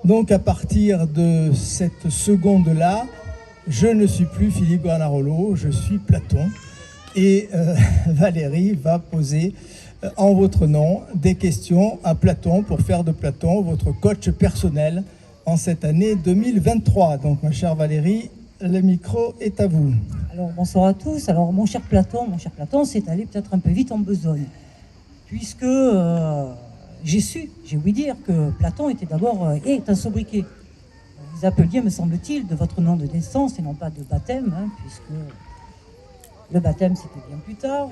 Donc à partir de cette seconde-là, je ne suis plus Philippe Granarolo, je suis Platon. Et Valérie va poser en votre nom des questions à Platon pour faire de Platon votre coach personnel en cette année 2023. Donc ma chère Valérie, le micro est à vous. Alors bonsoir à tous. Alors mon cher Platon, c'est allé peut-être un peu vite en besogne, puisque j'ai ouï dire que Platon était d'abord est un sobriquet. Vous appeliez, me semble-t-il, de votre nom de naissance et non pas de baptême, puisque le baptême c'était bien plus tard.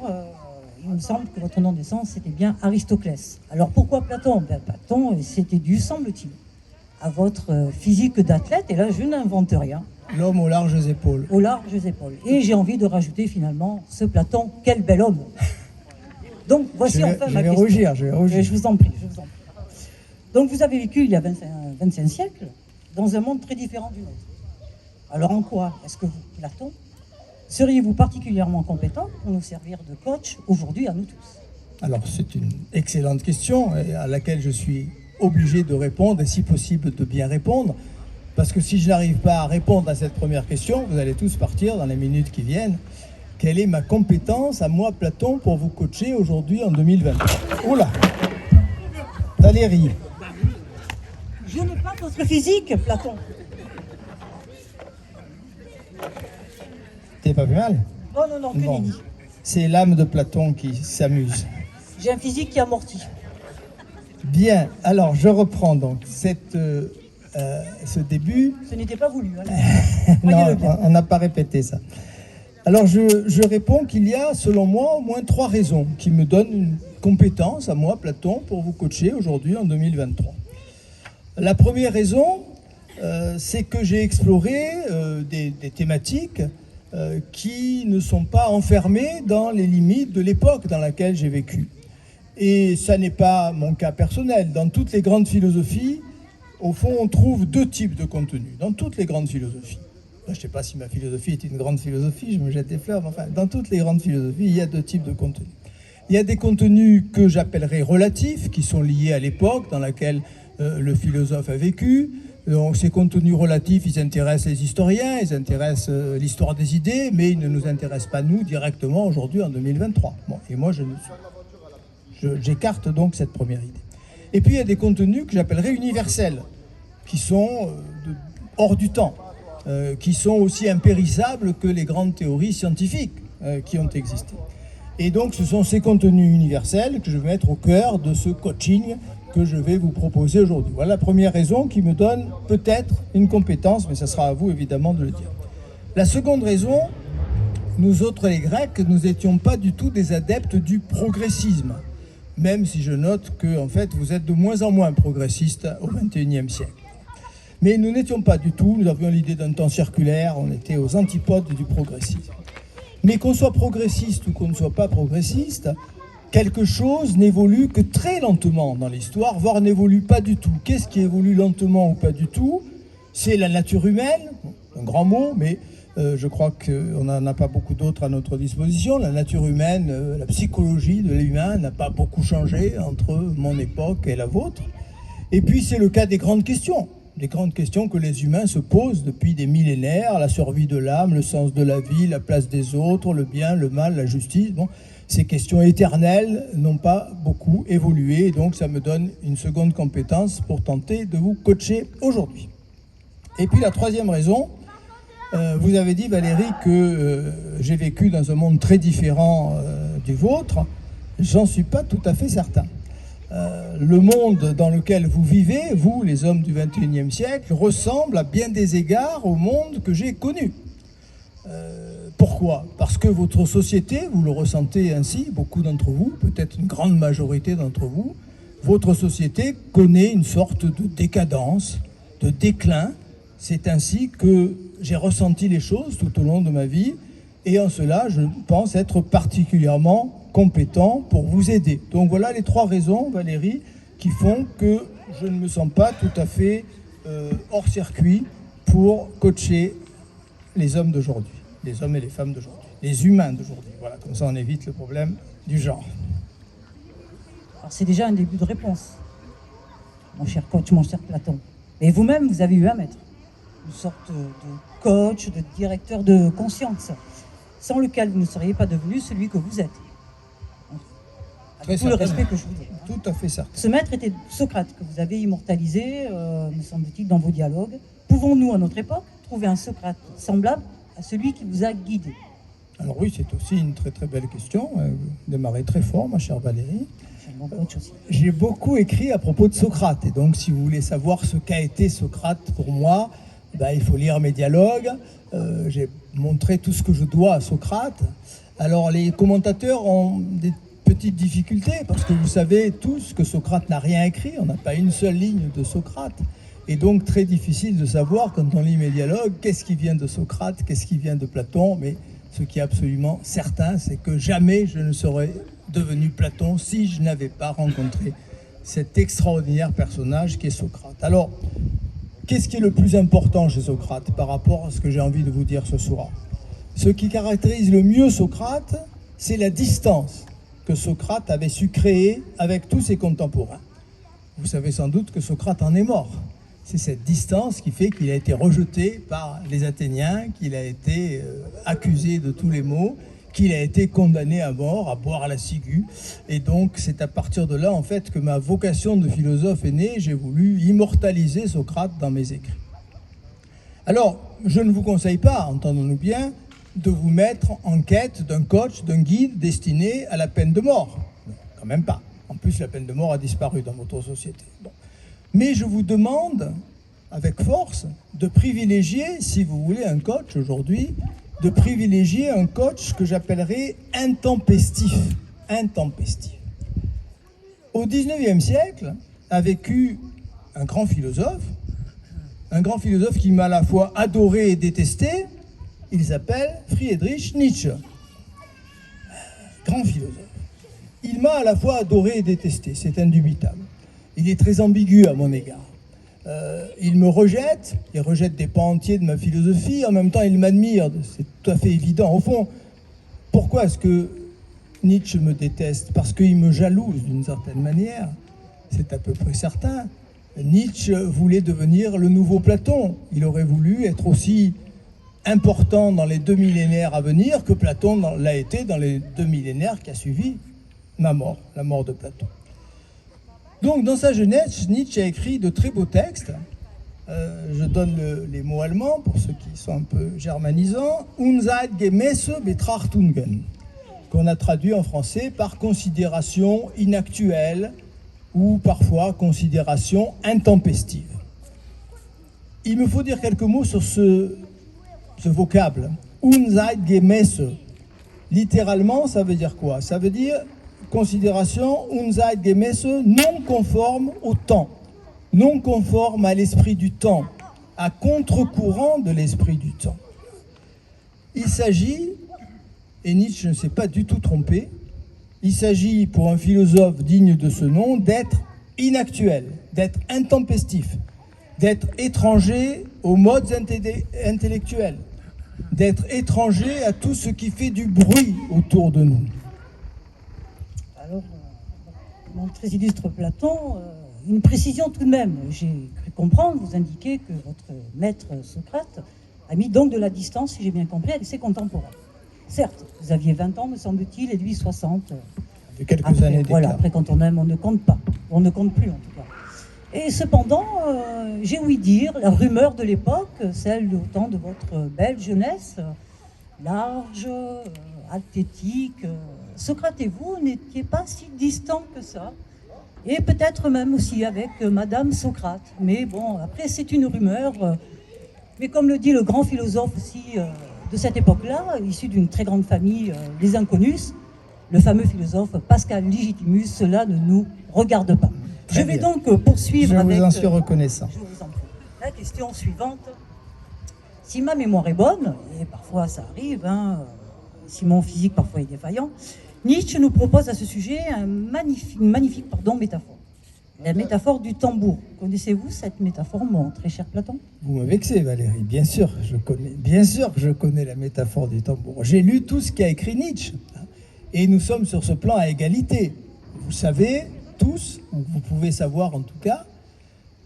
Il me semble que votre nom de naissance c'était bien Aristoclès. Alors pourquoi Platon? Platon, c'était dû, semble-t-il, à votre physique d'athlète, et là je n'invente rien. L'homme aux larges épaules. Aux larges épaules. Et j'ai envie de rajouter finalement ce Platon, quel bel homme. Donc voici enfin ma question. Je vais rougir. Je vous en prie. Donc vous avez vécu il y a 25 siècles dans un monde très différent du nôtre. Alors en quoi est-ce que vous, Platon, seriez-vous particulièrement compétent pour nous servir de coach aujourd'hui à nous tous? Alors c'est une excellente question à laquelle je suis obligé de répondre et si possible de bien répondre. Parce que si je n'arrive pas à répondre à cette première question, vous allez tous partir dans les minutes qui viennent. Quelle est ma compétence à moi, Platon, pour vous coacher aujourd'hui en 2023? Oula! Valérie. Je n'ai pas votre physique, Platon. T'es pas plus mal? Oh non, que nenni. C'est l'âme de Platon qui s'amuse. J'ai un physique qui amortit. Bien, alors je reprends donc ce début. Ce n'était pas voulu. Non, on n'a pas répété ça. Alors je réponds qu'il y a, selon moi, au moins 3 raisons qui me donnent une compétence à moi, Platon, pour vous coacher aujourd'hui en 2023. La première raison, c'est que j'ai exploré des thématiques qui ne sont pas enfermées dans les limites de l'époque dans laquelle j'ai vécu. Et ça n'est pas mon cas personnel. Dans toutes les grandes philosophies, au fond, on trouve 2 types de contenus, dans toutes les grandes philosophies. Je ne sais pas si ma philosophie est une grande philosophie, je me jette des fleurs, mais enfin, dans toutes les grandes philosophies, il y a 2 types de contenus. Il y a des contenus que j'appellerais relatifs, qui sont liés à l'époque dans laquelle le philosophe a vécu. Donc ces contenus relatifs, ils intéressent les historiens, ils intéressent l'histoire des idées, mais ils ne nous intéressent pas, nous, directement, aujourd'hui, en 2023. Bon, et moi, j'écarte donc cette première idée. Et puis il y a des contenus que j'appellerais universels, qui sont hors du temps, qui sont aussi impérissables que les grandes théories scientifiques qui ont existé. Et donc ce sont ces contenus universels que je vais mettre au cœur de ce coaching que je vais vous proposer aujourd'hui. Voilà la première raison qui me donne peut-être une compétence, mais ça sera à vous évidemment de le dire. La seconde raison, nous autres les Grecs, nous n'étions pas du tout des adeptes du progressisme. Même si je note que en fait, vous êtes de moins en moins progressiste au XXIe siècle. Mais nous n'étions pas du tout, nous avions l'idée d'un temps circulaire, on était aux antipodes du progressisme. Mais qu'on soit progressiste ou qu'on ne soit pas progressiste, quelque chose n'évolue que très lentement dans l'histoire, voire n'évolue pas du tout. Qu'est-ce qui évolue lentement ou pas du tout? C'est la nature humaine, un grand mot, mais je crois qu'on n'en a pas beaucoup d'autres à notre disposition. La nature humaine, la psychologie de l'humain n'a pas beaucoup changé entre mon époque et la vôtre. Et puis c'est le cas des grandes questions que les humains se posent depuis des millénaires, la survie de l'âme, le sens de la vie, la place des autres, le bien, le mal, la justice. Bon, ces questions éternelles n'ont pas beaucoup évolué, et donc ça me donne une seconde compétence pour tenter de vous coacher aujourd'hui. Et puis la troisième raison, vous avez dit, Valérie, que j'ai vécu dans un monde très différent du vôtre. J'en suis pas tout à fait certain. Le monde dans lequel vous vivez, vous, les hommes du XXIe siècle, ressemble à bien des égards au monde que j'ai connu. Pourquoi? Parce que votre société, vous le ressentez ainsi, beaucoup d'entre vous, peut-être une grande majorité d'entre vous, votre société connaît une sorte de décadence, de déclin. C'est ainsi que j'ai ressenti les choses tout au long de ma vie, et en cela, je pense être particulièrement compétent pour vous aider. Donc voilà les 3 raisons, Valérie, qui font que je ne me sens pas tout à fait hors circuit pour coacher les hommes d'aujourd'hui, les hommes et les femmes d'aujourd'hui, les humains d'aujourd'hui. Voilà, comme ça on évite le problème du genre. Alors c'est déjà un début de réponse, mon cher coach, mon cher Platon. Mais vous-même, vous avez eu un maître, une sorte de coach, de directeur de conscience, sans lequel vous ne seriez pas devenu celui que vous êtes. Avec tout le respect que je vous donne. Tout à fait certain. Ce maître était Socrate, que vous avez immortalisé, me semble-t-il, dans vos dialogues. Pouvons-nous, à notre époque, trouver un Socrate semblable à celui qui vous a guidé? Alors oui, c'est aussi une très très belle question. Vous démarrez très fort, ma chère Valérie. Mon coach aussi. J'ai beaucoup écrit à propos de Socrate. Et donc, si vous voulez savoir ce qu'a été Socrate pour moi, il faut lire mes dialogues. J'ai montré tout ce que je dois à Socrate. Alors, les commentateurs ont des petites difficultés parce que vous savez tous que Socrate n'a rien écrit. On n'a pas une seule ligne de Socrate. Et donc, très difficile de savoir, quand on lit mes dialogues, qu'est-ce qui vient de Socrate, qu'est-ce qui vient de Platon. Mais ce qui est absolument certain, c'est que jamais je ne serais devenu Platon si je n'avais pas rencontré cet extraordinaire personnage qui est Socrate. Alors, qu'est-ce qui est le plus important chez Socrate par rapport à ce que j'ai envie de vous dire ce soir? Ce qui caractérise le mieux Socrate, c'est la distance que Socrate avait su créer avec tous ses contemporains. Vous savez sans doute que Socrate en est mort. C'est cette distance qui fait qu'il a été rejeté par les Athéniens, qu'il a été accusé de tous les maux, qu'il a été condamné à mort, à boire la ciguë. Et donc, c'est à partir de là, en fait, que ma vocation de philosophe est née. J'ai voulu immortaliser Socrate dans mes écrits. Alors, je ne vous conseille pas, entendons-nous bien, de vous mettre en quête d'un coach, d'un guide destiné à la peine de mort. Non, quand même pas. En plus, la peine de mort a disparu dans votre société. Bon. Mais je vous demande, avec force, de privilégier, si vous voulez un coach aujourd'hui, de privilégier un coach que j'appellerais intempestif. Intempestif. Au XIXe siècle a vécu un grand philosophe qui m'a à la fois adoré et détesté. Il s'appelle Friedrich Nietzsche. Grand philosophe. Il m'a à la fois adoré et détesté, c'est indubitable. Il est très ambigu à mon égard. Il me rejette, il rejette des pans entiers de ma philosophie, en même temps il m'admire, c'est tout à fait évident. Au fond, pourquoi est-ce que Nietzsche me déteste? Parce qu'il me jalouse d'une certaine manière, c'est à peu près certain. Nietzsche voulait devenir le nouveau Platon, il aurait voulu être aussi important dans les 2 millénaires à venir que Platon l'a été dans les 2 millénaires qui a suivi ma mort, la mort de Platon. Donc, dans sa jeunesse, Nietzsche a écrit de très beaux textes. Je donne les mots allemands pour ceux qui sont un peu germanisants. Unzeitgemäße Betrachtungen, qu'on a traduit en français par considération inactuelle ou parfois considération intempestive. Il me faut dire quelques mots sur ce vocable. Unzeitgemäße. Littéralement, ça veut dire quoi? Ça veut dire considération unzeitgemäße, non conforme au temps, non conforme à l'esprit du temps, à contre-courant de l'esprit du temps. Il s'agit, et Nietzsche ne s'est pas du tout trompé, il s'agit pour un philosophe digne de ce nom d'être inactuel, d'être intempestif, d'être étranger aux modes intellectuels, d'être étranger à tout ce qui fait du bruit autour de nous. Alors, mon très illustre Platon, une précision tout de même. J'ai cru comprendre, vous indiquez que votre maître Socrate a mis donc de la distance, si j'ai bien compris, avec ses contemporains. Certes, vous aviez 20 ans, me semble-t-il, et lui 60. De quelques années d'écart. Voilà, après quand on aime, on ne compte pas. On ne compte plus en tout cas. Et cependant, j'ai ouï dire, la rumeur de l'époque, celle au temps de votre belle jeunesse, large, athlétique, Socrate et vous n'étiez pas si distants que ça. Et peut-être même aussi avec Madame Socrate. Mais bon, après c'est une rumeur. Mais comme le dit le grand philosophe aussi de cette époque-là, issu d'une très grande famille des inconnus, le fameux philosophe Pascal Légitimus, cela ne nous regarde pas. Très je vais bien. donc poursuivre avec... Je vous en suis reconnaissant. Je vous en prie. La question suivante. Si ma mémoire est bonne, et parfois ça arrive, si mon physique parfois est défaillant, Nietzsche nous propose à ce sujet une magnifique métaphore. La métaphore du tambour. Connaissez-vous cette métaphore, mon très cher Platon? Vous me vexez, Valérie. Bien sûr, bien sûr que je connais la métaphore du tambour. J'ai lu tout ce qu'a écrit Nietzsche. Et nous sommes sur ce plan à égalité. Vous savez tous, ou vous pouvez savoir en tout cas,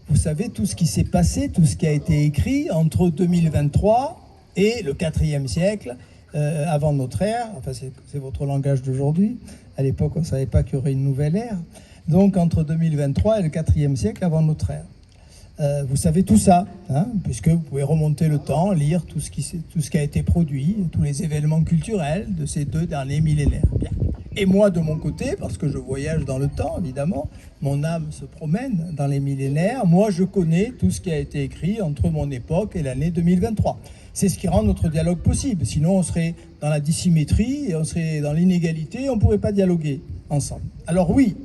vous savez tout ce qui s'est passé, tout ce qui a été écrit entre 2023 et le IVe siècle avant notre ère. Enfin, c'est votre langage d'aujourd'hui. À l'époque, on ne savait pas qu'il y aurait une nouvelle ère. Donc, entre 2023 et le IVe siècle avant notre ère. Vous savez tout ça, hein, puisque vous pouvez remonter le temps, lire tout ce qui a été produit, tous les événements culturels de ces 2 derniers millénaires. Bien. Et moi, de mon côté, parce que je voyage dans le temps, évidemment, mon âme se promène dans les millénaires, moi, je connais tout ce qui a été écrit entre mon époque et l'année 2023. C'est ce qui rend notre dialogue possible. Sinon, on serait dans la dissymétrie, et on serait dans l'inégalité, on ne pourrait pas dialoguer ensemble. Alors oui,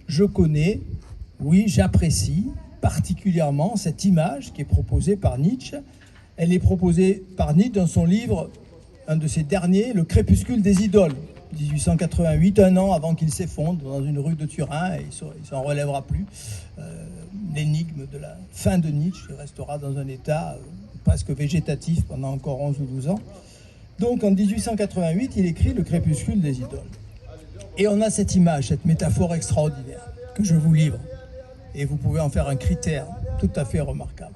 je connais, oui, j'apprécie particulièrement cette image qui est proposée par Nietzsche. Elle est proposée par Nietzsche dans son livre, un de ses derniers, Le crépuscule des idoles, 1888, un an avant qu'il s'effondre dans une rue de Turin, et il ne s'en relèvera plus. L'énigme de la fin de Nietzsche restera dans un état presque végétatif pendant encore 11 ou 12 ans. Donc en 1888, il écrit Le crépuscule des idoles. Et on a cette image, cette métaphore extraordinaire que je vous livre. Et vous pouvez en faire un critère tout à fait remarquable.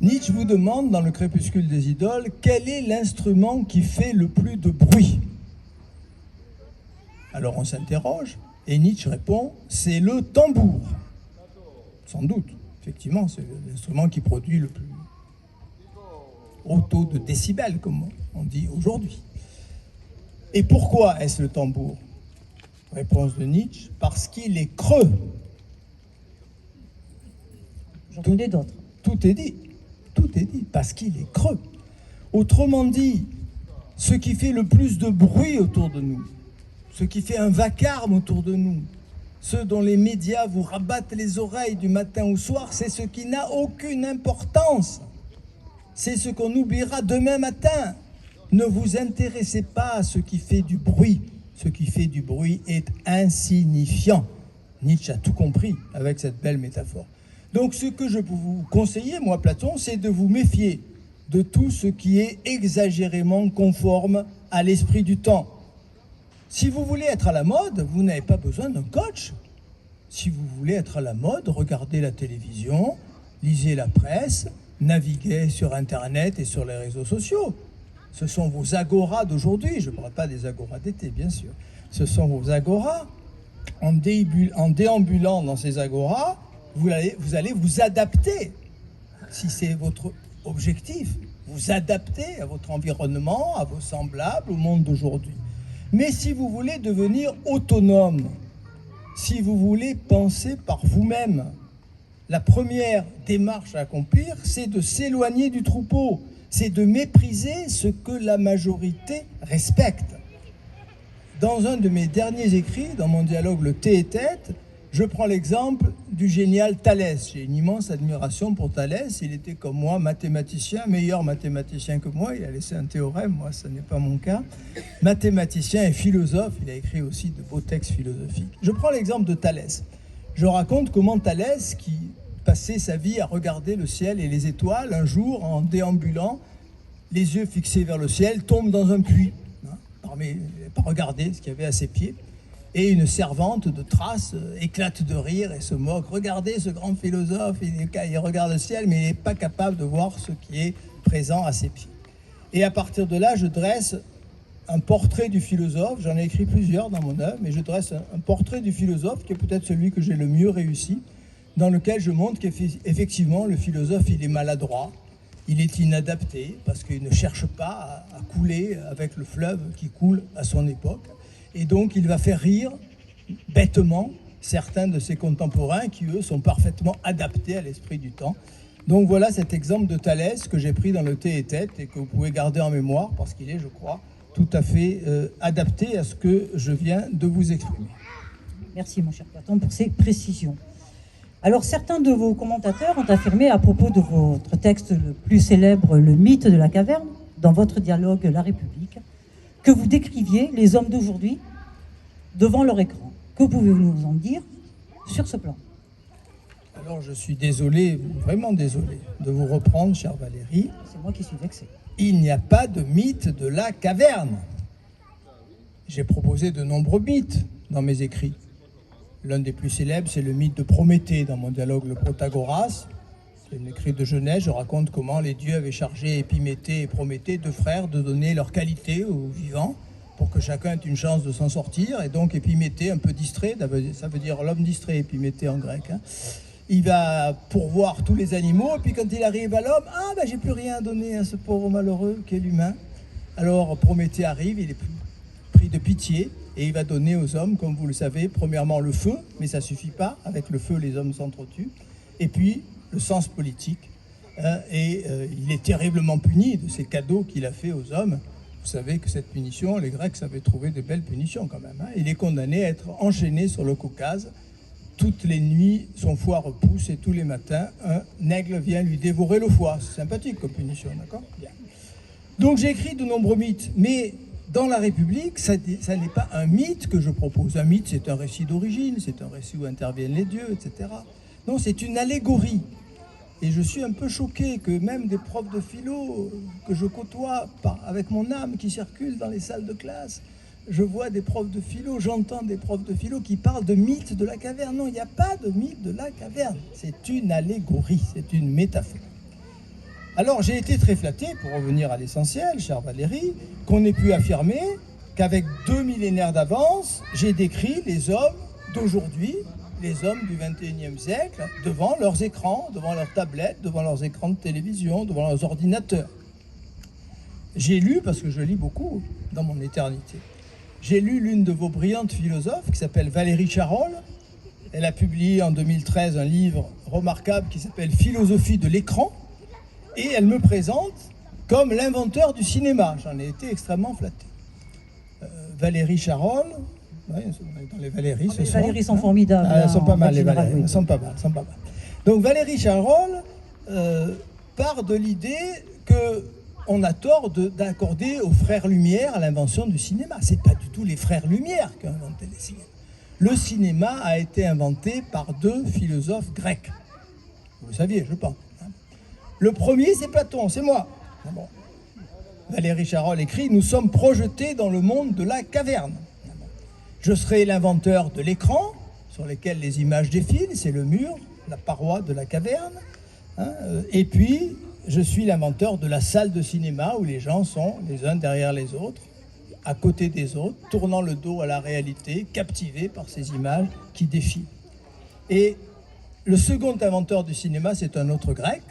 Nietzsche vous demande dans Le crépuscule des idoles quel est l'instrument qui fait le plus de bruit. Alors on s'interroge et Nietzsche répond c'est le tambour. Sans doute, effectivement, c'est l'instrument qui produit le plus haut taux de décibels, comme on dit aujourd'hui. Et pourquoi est-ce le tambour? Réponse de Nietzsche, parce qu'il est creux. J'en connais d'autres. Tout est dit, parce qu'il est creux. Autrement dit, ce qui fait le plus de bruit autour de nous, ce qui fait un vacarme autour de nous, ce dont les médias vous rabattent les oreilles du matin au soir, c'est ce qui n'a aucune importance. C'est ce qu'on oubliera demain matin. Ne vous intéressez pas à ce qui fait du bruit. Ce qui fait du bruit est insignifiant. Nietzsche a tout compris avec cette belle métaphore. Donc ce que je peux vous conseiller, moi Platon, c'est de vous méfier de tout ce qui est exagérément conforme à l'esprit du temps. Si vous voulez être à la mode, vous n'avez pas besoin d'un coach. Si vous voulez être à la mode, regardez la télévision, lisez la presse, naviguez sur Internet et sur les réseaux sociaux. Ce sont vos agoras d'aujourd'hui, je ne parle pas des agoras d'été, bien sûr. Ce sont vos agoras. En déambulant dans ces agoras, vous allez vous adapter, si c'est votre objectif, vous adapter à votre environnement, à vos semblables, au monde d'aujourd'hui. Mais si vous voulez devenir autonome, si vous voulez penser par vous-même, la première démarche à accomplir, c'est de s'éloigner du troupeau, c'est de mépriser ce que la majorité respecte. Dans un de mes derniers écrits, dans mon dialogue Le thé et tête, je prends l'exemple du génial Thalès. J'ai une immense admiration pour Thalès. Il était comme moi mathématicien, meilleur mathématicien que moi. Il a laissé un théorème, moi ce n'est pas mon cas. Mathématicien et philosophe, il a écrit aussi de beaux textes philosophiques. Je prends l'exemple de Thalès. Je raconte comment Thalès, qui passait sa vie à regarder le ciel et les étoiles, un jour, en déambulant, les yeux fixés vers le ciel, tombe dans un puits. Pas regarder ce qu'il y avait à ses pieds. Et une servante de Thrace éclate de rire et se moque. Regardez ce grand philosophe, il regarde le ciel, mais il n'est pas capable de voir ce qui est présent à ses pieds. Et à partir de là, je dresse un portrait du philosophe. J'en ai écrit plusieurs dans mon œuvre, mais je dresse un portrait du philosophe qui est peut-être celui que j'ai le mieux réussi, dans lequel je montre qu'effectivement, le philosophe, il est maladroit, il est inadapté, parce qu'il ne cherche pas à couler avec le fleuve qui coule à son époque. Et donc, il va faire rire bêtement certains de ses contemporains qui, eux, sont parfaitement adaptés à l'esprit du temps. Donc voilà cet exemple de Thalès que j'ai pris dans Le thé et tête et que vous pouvez garder en mémoire parce qu'il est, je crois, tout à fait adapté à ce que je viens de vous exprimer. Merci, mon cher Platon, pour ces précisions. Alors, certains de vos commentateurs ont affirmé à propos de votre texte le plus célèbre, Le mythe de la caverne, dans votre dialogue La République, que vous décriviez les hommes d'aujourd'hui devant leur écran. Que pouvez-vous nous en dire sur ce plan? Alors, je suis désolé, vraiment désolé, de vous reprendre, chère Valérie. C'est moi qui suis vexé. Il n'y a pas de mythe de la caverne. J'ai proposé de nombreux mythes dans mes écrits. L'un des plus célèbres, c'est le mythe de Prométhée dans mon dialogue Le Protagoras. C'est une écrite de Genèse, je raconte comment les dieux avaient chargé Épiméthée et Prométhée, deux frères, de donner leur qualité aux vivants pour que chacun ait une chance de s'en sortir. Et donc Épiméthée, un peu distrait, ça veut dire l'homme distrait, Épiméthée en grec, hein, il va pourvoir tous les animaux, et puis quand il arrive à l'homme, ah ben j'ai plus rien à donner à ce pauvre malheureux qu'est l'humain. Alors Prométhée arrive, il est pris de pitié, et il va donner aux hommes, comme vous le savez, premièrement le feu, mais ça suffit pas, avec le feu les hommes s'entretuent, et puis le sens politique, hein, il est terriblement puni de ces cadeaux qu'il a fait aux hommes. Vous savez que cette punition, les Grecs savaient trouver de belles punitions quand même, hein. Il est condamné à être enchaîné sur le Caucase. Toutes les nuits, son foie repousse et tous les matins, un aigle vient lui dévorer le foie. C'est sympathique comme punition, d'accord ? Bien. Donc j'ai écrit de nombreux mythes, mais dans la République, ça n'est pas un mythe que je propose. Un mythe, c'est un récit d'origine, c'est un récit où interviennent les dieux, etc. Non, c'est une allégorie. Et je suis un peu choqué que même des profs de philo que je côtoie avec mon âme qui circule dans les salles de classe, je vois des profs de philo, j'entends des profs de philo qui parlent de mythe de la caverne. Non, il n'y a pas de mythe de la caverne. C'est une allégorie, c'est une métaphore. Alors j'ai été très flatté, pour revenir à l'essentiel, chère Valérie, qu'on ait pu affirmer qu'avec 2 millénaires d'avance, j'ai décrit les hommes d'aujourd'hui, les hommes du 21e siècle, devant leurs écrans, devant leurs tablettes, devant leurs écrans de télévision, devant leurs ordinateurs. J'ai lu, parce que je lis beaucoup dans mon éternité, j'ai lu l'une de vos brillantes philosophes qui s'appelle Valérie Charol. Elle a publié en 2013 un livre remarquable qui s'appelle Philosophie de l'écran. Et elle me présente comme l'inventeur du cinéma. J'en ai été extrêmement flatté. Valérie Charol, ouais, dans les Valéries ce soir. Les Valéries sont formidables. Elles sont pas mal, les général, Valéries. oui. Elles sont pas mal, sont pas mal. Donc Valérie Charol part de l'idée qu'on a tort d'accorder aux frères Lumière l'invention du cinéma. C'est pas du tout les frères Lumière qui ont inventé le cinéma. Le cinéma a été inventé par 2 philosophes grecs. Vous le saviez, je pense. Le premier, c'est Platon, c'est moi. Bon. Valérie Charol écrit « Nous sommes projetés dans le monde de la caverne. Je serai l'inventeur de l'écran sur lequel les images défilent, c'est le mur, la paroi de la caverne. Hein, et puis, je suis l'inventeur de la salle de cinéma où les gens sont les uns derrière les autres, à côté des autres, tournant le dos à la réalité, captivés par ces images qui défilent. Et le second inventeur du cinéma, c'est un autre grec,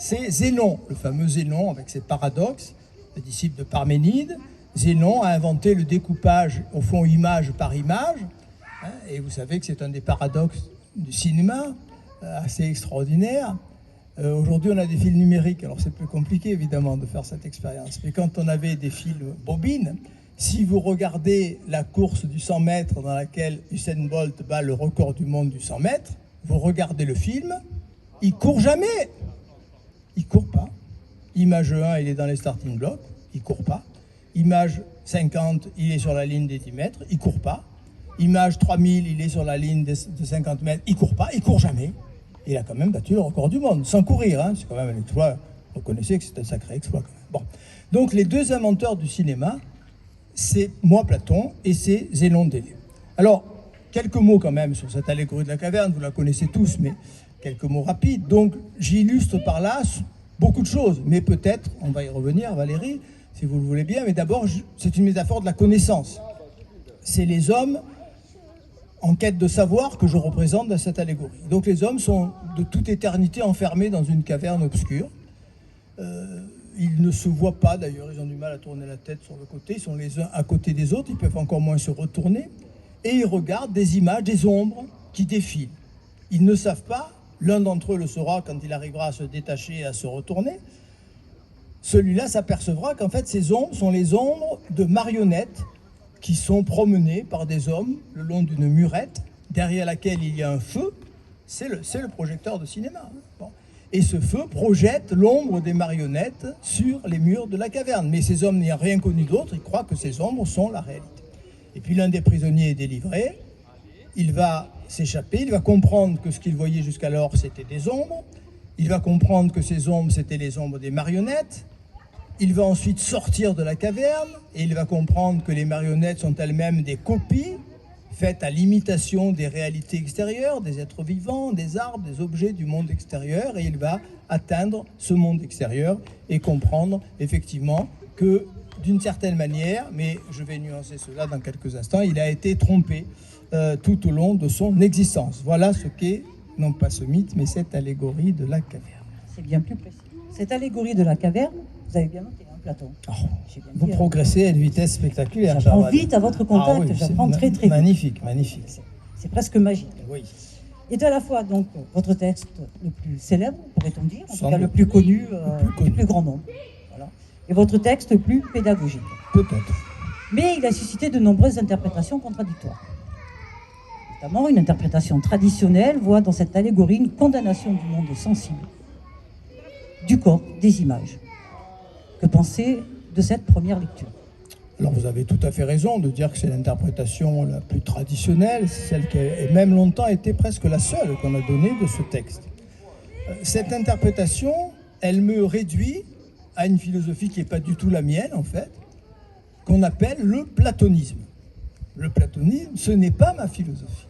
c'est Zénon, le fameux Zénon avec ses paradoxes, le disciple de Parménide. Zénon a inventé le découpage, au fond, image par image. Hein, et vous savez que c'est un des paradoxes du cinéma, assez extraordinaire. Aujourd'hui, on a des fils numériques, alors c'est plus compliqué, évidemment, de faire cette expérience. Mais quand on avait des fils bobines, si vous regardez la course du 100 mètres dans laquelle Usain Bolt bat le record du monde du 100 mètres, vous regardez le film, il court jamais. Il court pas. Image 1, il est dans les starting blocks, il court pas. Image 50, il est sur la ligne des 10 mètres, il court pas. Image 3000, il est sur la ligne de 50 mètres, il court pas, il court jamais. Il a quand même battu le record du monde, sans courir, hein. C'est quand même un exploit. Vous reconnaissez que c'est un sacré exploit quand même. Bon. Donc les 2 inventeurs du cinéma, c'est moi Platon et c'est Zénon d'Élée. Alors, quelques mots quand même sur cette allégorie de la caverne, vous la connaissez tous, mais quelques mots rapides. Donc, j'illustre par là beaucoup de choses, mais peut-être, on va y revenir, Valérie, si vous le voulez bien, mais d'abord, c'est une métaphore de la connaissance. C'est les hommes en quête de savoir que je représente dans cette allégorie. Donc, les hommes sont de toute éternité enfermés dans une caverne obscure. Ils ne se voient pas, d'ailleurs, ils ont du mal à tourner la tête sur le côté, ils sont les uns à côté des autres, ils peuvent encore moins se retourner, et ils regardent des images, des ombres qui défilent. Ils ne savent pas. L'un d'entre eux le saura quand il arrivera à se détacher et à se retourner. Celui-là s'apercevra qu'en fait, ces ombres sont les ombres de marionnettes qui sont promenées par des hommes le long d'une murette, derrière laquelle il y a un feu. C'est le projecteur de cinéma. Hein. Bon. Et ce feu projette l'ombre des marionnettes sur les murs de la caverne. Mais ces hommes n'ayant rien connu d'autre, ils croient que ces ombres sont la réalité. Et puis l'un des prisonniers est délivré. Il va s'échapper, il va comprendre que ce qu'il voyait jusqu'alors, c'était des ombres. Il va comprendre que ces ombres, c'était les ombres des marionnettes. Il va ensuite sortir de la caverne et il va comprendre que les marionnettes sont elles-mêmes des copies faite à l'imitation des réalités extérieures, des êtres vivants, des arbres, des objets du monde extérieur, et il va atteindre ce monde extérieur et comprendre effectivement que d'une certaine manière, mais je vais nuancer cela dans quelques instants, il a été trompé tout au long de son existence. Voilà ce qu'est, non pas ce mythe, mais cette allégorie de la caverne. C'est bien plus précis. Cette allégorie de la caverne, vous avez bien noté, hein, Platon. Oh, J'ai bien vous dit, progressez à une vitesse spectaculaire. J'apprends Charles. vite à votre contact, oui, j'apprends c'est très très vite. magnifique, magnifique. C'est presque magique. Oui. Et à la fois donc votre texte le plus célèbre, pourrait-on dire, en tout Sans cas le doute. plus connu, connu. du plus grand nombre. Voilà. Et votre texte le plus pédagogique. Peut-être. Mais il a suscité de nombreuses interprétations contradictoires. Notamment, une interprétation traditionnelle voit dans cette allégorie une condamnation du monde sensible, du corps, des images. Que penser de cette première lecture? Alors vous avez tout à fait raison de dire que c'est l'interprétation la plus traditionnelle, celle qui a même longtemps été presque la seule qu'on a donnée de ce texte. Cette interprétation, elle me réduit à une philosophie qui n'est pas du tout la mienne en fait, qu'on appelle le platonisme. Le platonisme, ce n'est pas ma philosophie.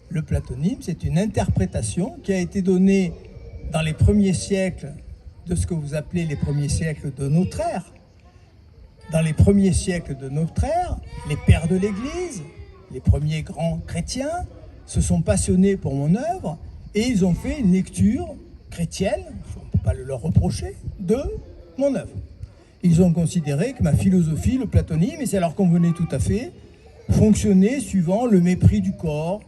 Le platonisme, c'est une interprétation qui a été donnée dans les premiers siècles de ce que vous appelez les premiers siècles de notre ère. Dans les premiers siècles de notre ère, les pères de l'Église, les premiers grands chrétiens, se sont passionnés pour mon œuvre et ils ont fait une lecture chrétienne, on ne peut pas le leur reprocher, de mon œuvre. Ils ont considéré que ma philosophie, le platonisme, et ça leur convenait tout à fait, fonctionnait suivant le mépris du corps,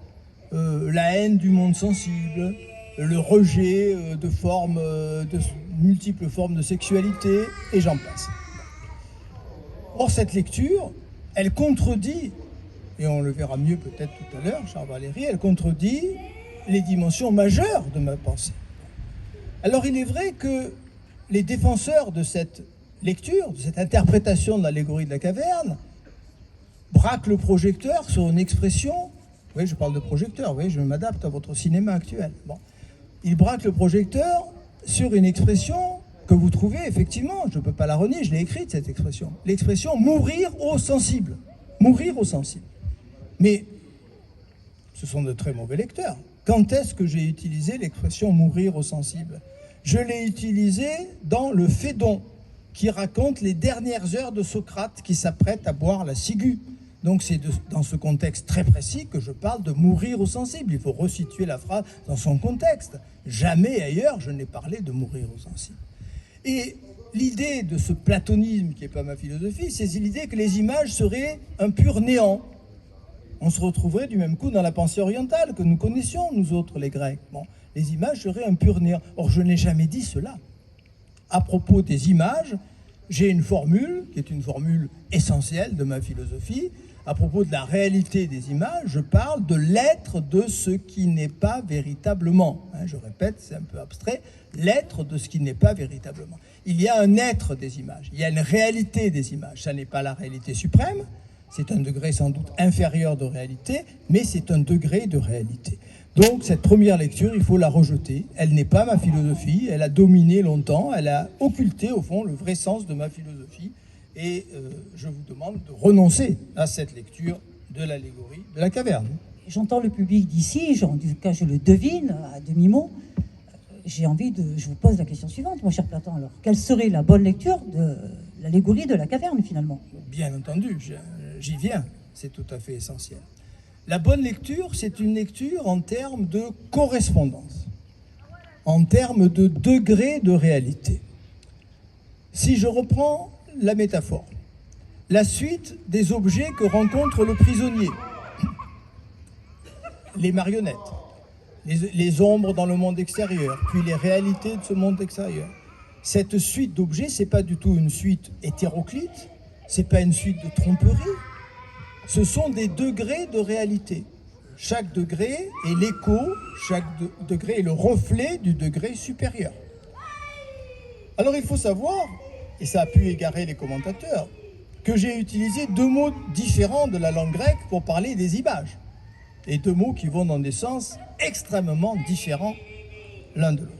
la haine du monde sensible, le rejet de multiples formes de sexualité, et j'en passe. Or, cette lecture, elle contredit, et on le verra mieux peut-être tout à l'heure, Charles Valéry, elle contredit les dimensions majeures de ma pensée. Alors, il est vrai que les défenseurs de cette lecture, de cette interprétation de l'allégorie de la caverne, braquent le projecteur sur une expression. Oui, je parle de projecteur, oui, je m'adapte à votre cinéma actuel. Bon. Ils braquent le projecteur sur une expression que vous trouvez effectivement, je ne peux pas la renier, je l'ai écrite cette expression. L'expression mourir au sensible. Mourir au sensible. Mais ce sont de très mauvais lecteurs. Quand est-ce que j'ai utilisé l'expression mourir au sensible? Je l'ai utilisée dans le Phédon, qui raconte les dernières heures de Socrate qui s'apprête à boire la ciguë. Donc c'est dans ce contexte très précis que je parle de mourir au sensible. Il faut resituer la phrase dans son contexte. Jamais ailleurs je n'ai parlé de mourir au sensible. Et l'idée de ce platonisme, qui n'est pas ma philosophie, c'est l'idée que les images seraient un pur néant. On se retrouverait du même coup dans la pensée orientale que nous connaissions, nous autres les Grecs. Bon, les images seraient un pur néant. Or, je n'ai jamais dit cela. À propos des images, j'ai une formule, qui est une formule essentielle de ma philosophie. À propos de la réalité des images, je parle de l'être de ce qui n'est pas véritablement. Je répète, c'est un peu abstrait, l'être de ce qui n'est pas véritablement. Il y a un être des images, il y a une réalité des images. Ça n'est pas la réalité suprême, c'est un degré sans doute inférieur de réalité, mais c'est un degré de réalité. Donc cette première lecture, il faut la rejeter. Elle n'est pas ma philosophie, elle a dominé longtemps, elle a occulté au fond le vrai sens de ma philosophie. Et je vous demande de renoncer à cette lecture de l'allégorie de la caverne. J'entends le public d'ici, en tout cas je le devine à demi-mot. Je vous pose la question suivante, mon cher Platon. Alors, quelle serait la bonne lecture de l'allégorie de la caverne finalement? Bien entendu, j'y viens, c'est tout à fait essentiel. La bonne lecture, c'est une lecture en termes de correspondance, en termes de degré de réalité. Si je reprends la métaphore, la suite des objets que rencontre le prisonnier, les marionnettes, les ombres dans le monde extérieur, puis les réalités de ce monde extérieur. Cette suite d'objets, c'est pas du tout une suite hétéroclite, c'est pas une suite de tromperie, ce sont des degrés de réalité. Chaque degré est l'écho, chaque degré est le reflet du degré supérieur. Alors il faut savoir, et ça a pu égarer les commentateurs, que j'ai utilisé deux mots différents de la langue grecque pour parler des images. Et deux mots qui vont dans des sens extrêmement différents l'un de l'autre.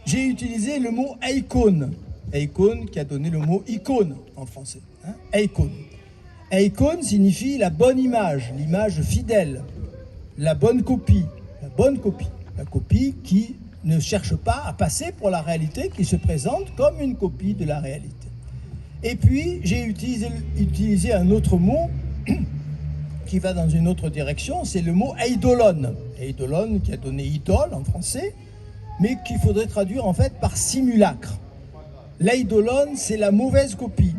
J'ai utilisé le mot eikon, eikon qui a donné le mot icône en français, eikon. Eikon signifie la bonne image, l'image fidèle, la bonne copie, la copie qui ne cherche pas à passer pour la réalité, qui se présente comme une copie de la réalité. Et puis, j'ai utilisé un autre mot qui va dans une autre direction, c'est le mot eidolon. Eidolon qui a donné idole en français, mais qu'il faudrait traduire en fait par simulacre. L'eidolon, c'est la mauvaise copie.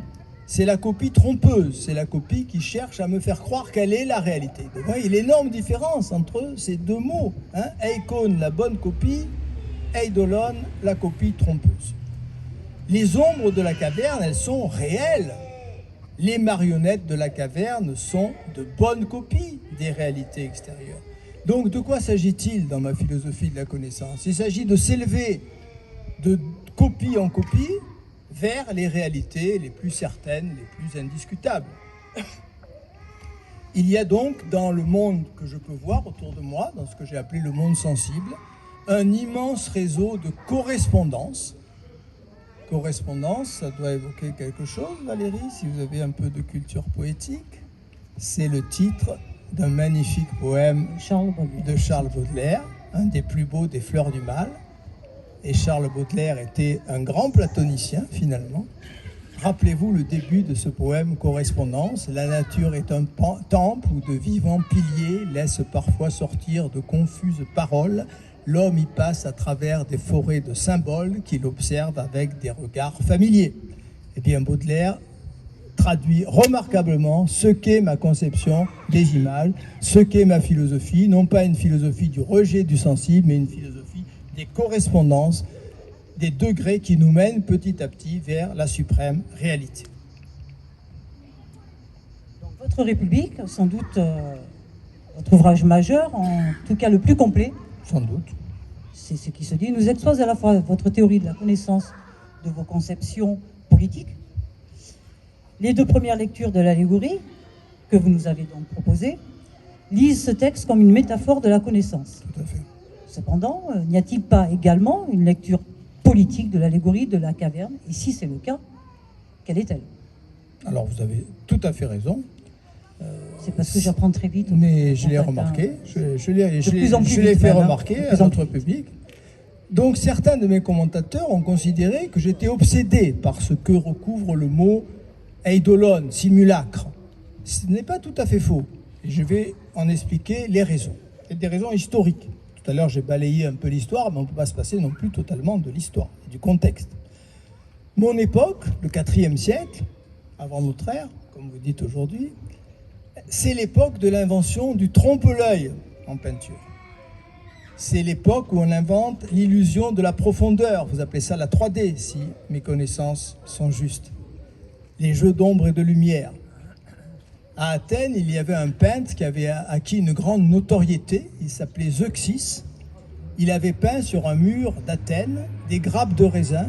C'est la copie trompeuse, c'est la copie qui cherche à me faire croire qu'elle est la réalité. Vous voyez l'énorme différence entre ces deux mots. Eikon, la bonne copie, eidolon, la copie trompeuse. Les ombres de la caverne, elles sont réelles. Les marionnettes de la caverne sont de bonnes copies des réalités extérieures. Donc de quoi s'agit-il dans ma philosophie de la connaissance? Il s'agit de s'élever de copie en copie vers les réalités les plus certaines, les plus indiscutables. Il y a donc dans le monde que je peux voir autour de moi, dans ce que j'ai appelé le monde sensible, un immense réseau de correspondances. Correspondance, ça doit évoquer quelque chose, Valérie, si vous avez un peu de culture poétique. C'est le titre d'un magnifique poème de Charles Baudelaire, un des plus beaux des Fleurs du Mal. Et Charles Baudelaire était un grand platonicien, finalement. Rappelez-vous le début de ce poème « Correspondance ». La nature est un temple où de vivants piliers laissent parfois sortir de confuses paroles. L'homme y passe à travers des forêts de symboles qu'il observe avec des regards familiers. Eh bien, Baudelaire traduit remarquablement ce qu'est ma conception des images, ce qu'est ma philosophie, non pas une philosophie du rejet du sensible, mais une philosophie des correspondances, des degrés qui nous mènent petit à petit vers la suprême réalité. Donc, votre République, sans doute votre ouvrage majeur, en tout cas le plus complet, sans doute, c'est ce qui se dit, nous expose à la fois votre théorie de la connaissance de vos conceptions politiques, les deux premières lectures de l'allégorie que vous nous avez donc proposées, lisent ce texte comme une métaphore de la connaissance. Tout à fait. Cependant, n'y a-t-il pas également une lecture politique de l'allégorie de la caverne? Et si c'est le cas, quelle est-elle? Alors, vous avez tout à fait raison. C'est parce que j'apprends très vite. Mais je l'ai remarqué, je l'ai fait remarquer à notre public. Donc, certains de mes commentateurs ont considéré que j'étais obsédé par ce que recouvre le mot eidolon, simulacre. Ce n'est pas tout à fait faux. Et je vais en expliquer les raisons. C'est des raisons historiques. Tout à l'heure, j'ai balayé un peu l'histoire, mais on ne peut pas se passer non plus totalement de l'histoire, du contexte. Mon époque, le IVe siècle, avant notre ère, comme vous dites aujourd'hui, c'est l'époque de l'invention du trompe-l'œil en peinture. C'est l'époque où on invente l'illusion de la profondeur. Vous appelez ça la 3D, si mes connaissances sont justes. Les jeux d'ombre et de lumière. À Athènes, il y avait un peintre qui avait acquis une grande notoriété. Il s'appelait Zeuxis. Il avait peint sur un mur d'Athènes des grappes de raisin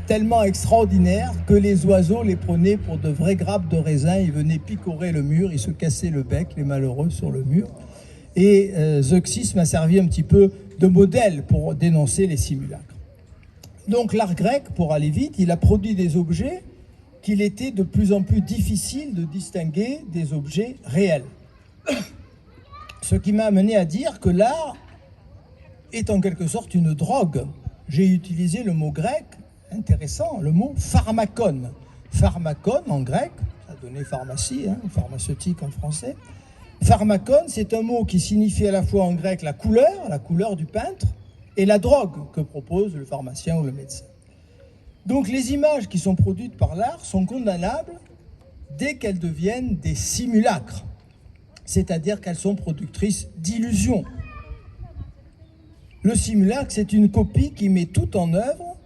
tellement extraordinaires que les oiseaux les prenaient pour de vraies grappes de raisin. Ils venaient picorer le mur, ils se cassaient le bec, les malheureux, sur le mur. Et Zeuxis m'a servi un petit peu de modèle pour dénoncer les simulacres. Donc l'art grec, pour aller vite, il a produit des objets qu'il était de plus en plus difficile de distinguer des objets réels. Ce qui m'a amené à dire que l'art est en quelque sorte une drogue. J'ai utilisé le mot grec, intéressant, le mot pharmakon. Pharmakon en grec, ça donnait pharmacie, pharmaceutique en français. Pharmakon, c'est un mot qui signifie à la fois en grec la couleur du peintre, et la drogue que propose le pharmacien ou le médecin. Donc les images qui sont produites par l'art sont condamnables dès qu'elles deviennent des simulacres, c'est-à-dire qu'elles sont productrices d'illusions. Le simulacre, c'est une copie qui met tout en œuvre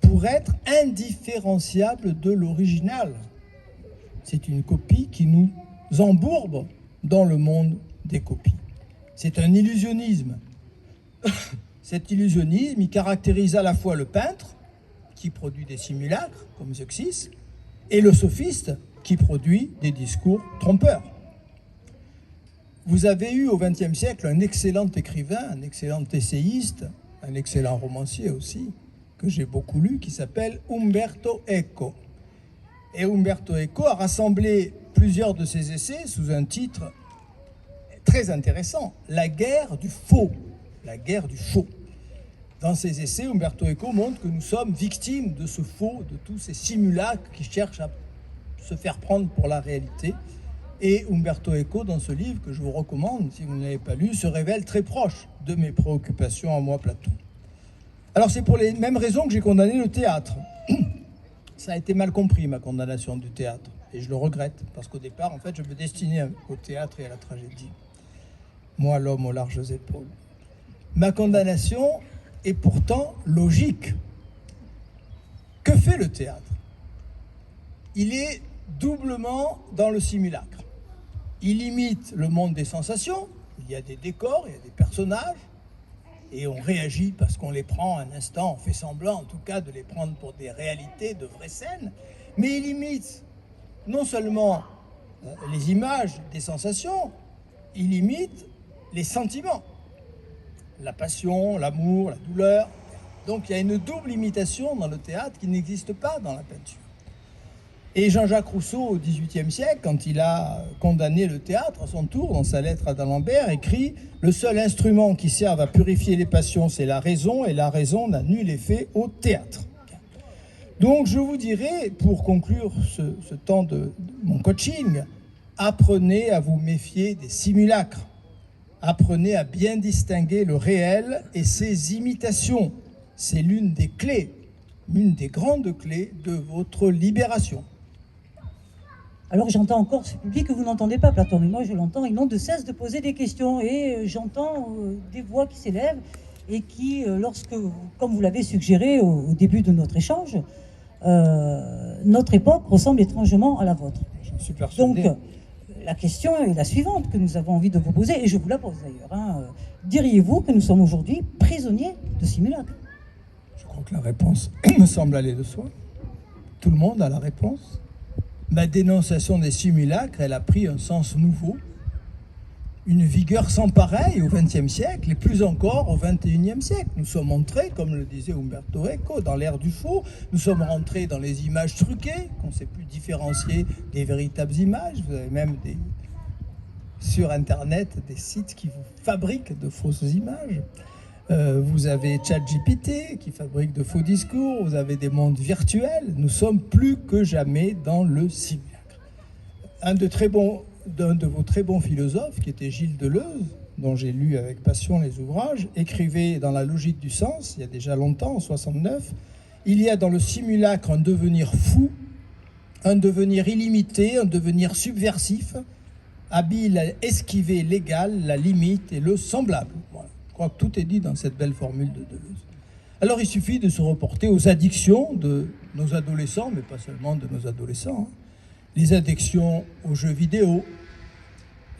pour être indifférenciable de l'original. C'est une copie qui nous embourbe dans le monde des copies. C'est un illusionnisme. Cet illusionnisme, il caractérise à la fois le peintre, qui produit des simulacres, comme Zeuxis, et le sophiste, qui produit des discours trompeurs. Vous avez eu au XXe siècle un excellent écrivain, un excellent essayiste, un excellent romancier aussi, que j'ai beaucoup lu, qui s'appelle Umberto Eco. Et Umberto Eco a rassemblé plusieurs de ses essais sous un titre très intéressant, La guerre du faux. La guerre du faux. Dans ses essais, Umberto Eco montre que nous sommes victimes de ce faux, de tous ces simulacres qui cherchent à se faire prendre pour la réalité. Et Umberto Eco, dans ce livre que je vous recommande, si vous ne l'avez pas lu, se révèle très proche de mes préoccupations à moi, Platon. Alors c'est pour les mêmes raisons que j'ai condamné le théâtre. Ça a été mal compris, ma condamnation du théâtre. Et je le regrette, parce qu'au départ, en fait, je me destinais au théâtre et à la tragédie. Moi, l'homme aux larges épaules. Ma condamnation est pourtant logique. Que fait le théâtre? Il est doublement dans le simulacre. Il imite le monde des sensations. Il y a des décors, il y a des personnages. Et on réagit parce qu'on les prend un instant, on fait semblant en tout cas de les prendre pour des réalités, de vraies scènes. Mais il imite non seulement les images des sensations, il imite les sentiments. La passion, l'amour, la douleur. Donc il y a une double imitation dans le théâtre qui n'existe pas dans la peinture. Et Jean-Jacques Rousseau, au XVIIIe siècle, quand il a condamné le théâtre à son tour, dans sa lettre à d'Alembert, écrit « Le seul instrument qui serve à purifier les passions, c'est la raison, et la raison n'a nul effet au théâtre. » Donc je vous dirais, pour conclure ce temps de mon coaching, apprenez à vous méfier des simulacres. Apprenez à bien distinguer le réel et ses imitations. C'est l'une des clés, l'une des grandes clés de votre libération. Alors j'entends encore ce public que vous n'entendez pas, Platon, mais moi je l'entends, ils n'ont de cesse de poser des questions et j'entends des voix qui s'élèvent et qui, lorsque, comme vous l'avez suggéré au début de notre échange, notre époque ressemble étrangement à la vôtre. J'en suis persuadé. Donc la question est la suivante que nous avons envie de vous poser, et je vous la pose d'ailleurs. Diriez-vous que nous sommes aujourd'hui prisonniers de simulacres? Je crois que la réponse me semble aller de soi. Tout le monde a la réponse. Ma dénonciation des simulacres, elle a pris un sens nouveau, une vigueur sans pareille au XXe siècle et plus encore au XXIe siècle. Nous sommes entrés, comme le disait Umberto Eco, dans l'ère du faux. Nous sommes rentrés dans les images truquées, qu'on ne sait plus différencier des véritables images. Vous avez même sur Internet des sites qui vous fabriquent de fausses images. Vous avez ChatGPT qui fabrique de faux discours, vous avez des mondes virtuels. Nous sommes plus que jamais dans le simulacre. Un de vos très bons philosophes, qui était Gilles Deleuze, dont j'ai lu avec passion les ouvrages, écrivait dans La logique du sens, il y a déjà longtemps, en 69, il y a dans le simulacre un devenir fou, un devenir illimité, un devenir subversif, habile à esquiver l'égal, la limite et le semblable. Voilà. Je crois que tout est dit dans cette belle formule de Deleuze. Alors il suffit de se reporter aux addictions de nos adolescents, mais pas seulement de nos adolescents. Les addictions aux jeux vidéo,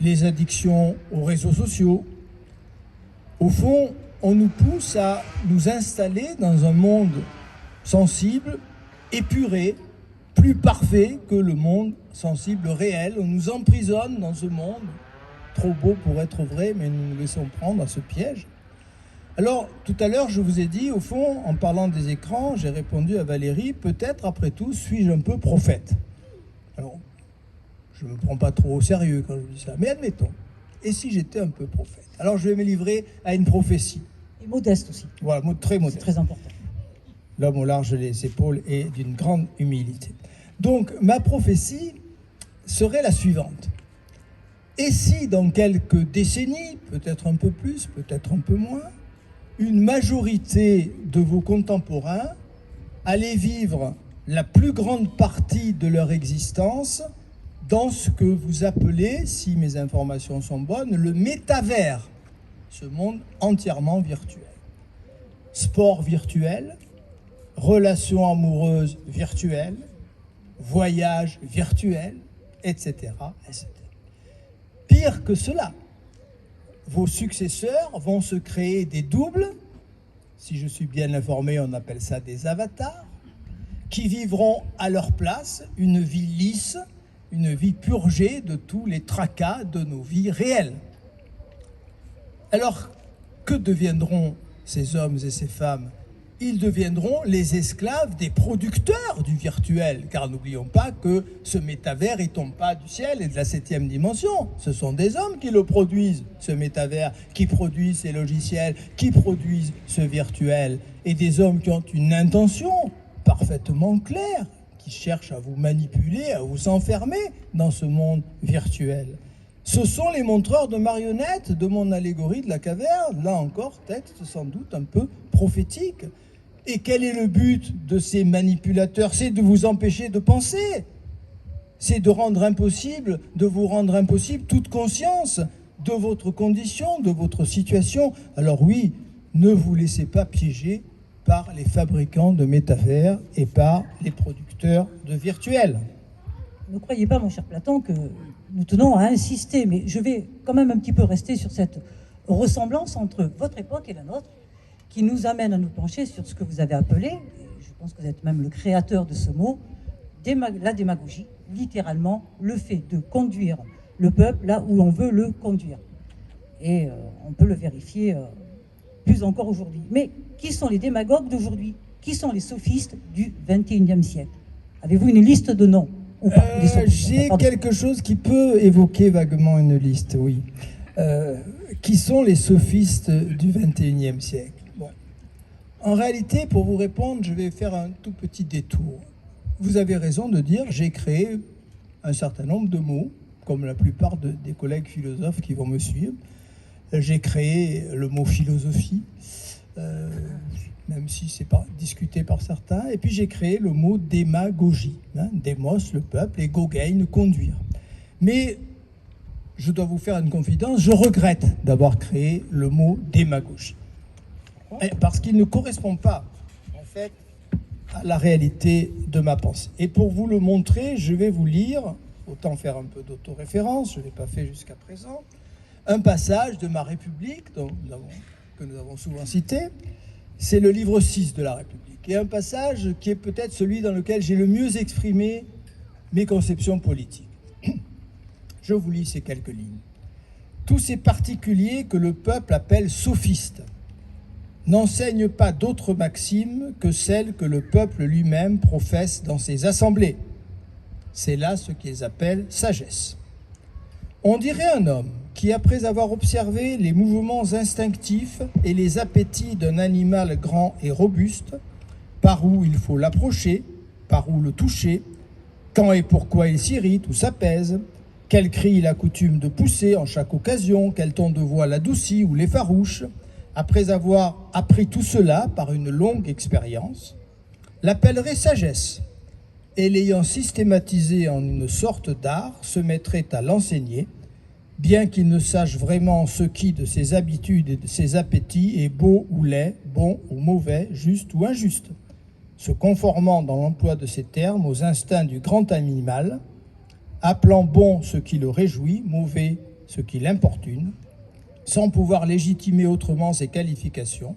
les addictions aux réseaux sociaux. Au fond, on nous pousse à nous installer dans un monde sensible, épuré, plus parfait que le monde sensible réel. On nous emprisonne dans ce monde trop beau pour être vrai, mais nous nous laissons prendre à ce piège. Alors, tout à l'heure, je vous ai dit, au fond, en parlant des écrans, j'ai répondu à Valérie, peut-être, après tout, suis-je un peu prophète? Alors, je ne me prends pas trop au sérieux quand je dis ça, mais admettons, et si j'étais un peu prophète? Alors, je vais me livrer à une prophétie. Et modeste aussi. Voilà, très modeste. C'est très important. L'homme au large les épaules et d'une grande humilité. Donc, ma prophétie serait la suivante. Et si dans quelques décennies, peut-être un peu plus, peut-être un peu moins, une majorité de vos contemporains allait vivre la plus grande partie de leur existence dans ce que vous appelez, si mes informations sont bonnes, le métavers, ce monde entièrement virtuel. Sport virtuel, relations amoureuses virtuelles, voyages virtuels, etc., etc. Pire que cela, vos successeurs vont se créer des doubles, si je suis bien informé, on appelle ça des avatars, qui vivront à leur place une vie lisse, une vie purgée de tous les tracas de nos vies réelles. Alors, que deviendront ces hommes et ces femmes ils deviendront les esclaves des producteurs du virtuel. Car n'oublions pas que ce métavers, il ne tombe pas du ciel et de la 7e dimension. Ce sont des hommes qui le produisent, ce métavers, qui produisent ces logiciels, qui produisent ce virtuel. Et des hommes qui ont une intention parfaitement claire, qui cherchent à vous manipuler, à vous enfermer dans ce monde virtuel. Ce sont les montreurs de marionnettes de mon allégorie de la caverne. Là encore, texte sans doute un peu prophétique. Et quel est le but de ces manipulateurs? C'est de vous empêcher de penser. C'est de rendre impossible, de vous rendre impossible toute conscience de votre condition, de votre situation. Alors oui, ne vous laissez pas piéger par les fabricants de métavers et par les producteurs de virtuels. Ne croyez pas, mon cher Platon, que nous tenons à insister, mais je vais quand même un petit peu rester sur cette ressemblance entre votre époque et la nôtre, qui nous amène à nous pencher sur ce que vous avez appelé, et je pense que vous êtes même le créateur de ce mot, la démagogie, littéralement le fait de conduire le peuple là où on veut le conduire. Et on peut le vérifier plus encore aujourd'hui. Mais qui sont les démagogues d'aujourd'hui? Qui sont les sophistes du XXIe siècle? Avez-vous une liste de noms ou pas? J'ai quelque chose qui peut évoquer vaguement une liste, oui. Qui sont les sophistes du XXIe siècle? Bon. En réalité, pour vous répondre, je vais faire un tout petit détour. Vous avez raison de dire, j'ai créé un certain nombre de mots, comme la plupart des collègues philosophes qui vont me suivre. J'ai créé le mot philosophie, même si c'est pas discuté par certains. Et puis j'ai créé le mot démagogie, démos, le peuple, et gogein, conduire. Mais je dois vous faire une confidence, je regrette d'avoir créé le mot démagogie. Parce qu'il ne correspond pas, en fait, à la réalité de ma pensée. Et pour vous le montrer, je vais vous lire, autant faire un peu d'autoréférence, je ne l'ai pas fait jusqu'à présent, un passage de ma République, que nous avons souvent cité. C'est le livre 6 de la République. Et un passage qui est peut-être celui dans lequel j'ai le mieux exprimé mes conceptions politiques. Je vous lis ces quelques lignes. Tous ces particuliers que le peuple appelle sophistes n'enseignent pas d'autres maximes que celles que le peuple lui-même professe dans ses assemblées. C'est là ce qu'ils appellent sagesse. On dirait un homme qui, après avoir observé les mouvements instinctifs et les appétits d'un animal grand et robuste, par où il faut l'approcher, par où le toucher, quand et pourquoi il s'irrite ou s'apaise, quel cri il a coutume de pousser en chaque occasion, quel ton de voix l'adoucit ou l'effarouche, après avoir appris tout cela par une longue expérience, l'appellerait sagesse, et l'ayant systématisé en une sorte d'art, se mettrait à l'enseigner, bien qu'il ne sache vraiment ce qui, de ses habitudes et de ses appétits, est beau ou laid, bon ou mauvais, juste ou injuste, se conformant dans l'emploi de ces termes aux instincts du grand animal, appelant bon ce qui le réjouit, mauvais ce qui l'importune, sans pouvoir légitimer autrement ses qualifications,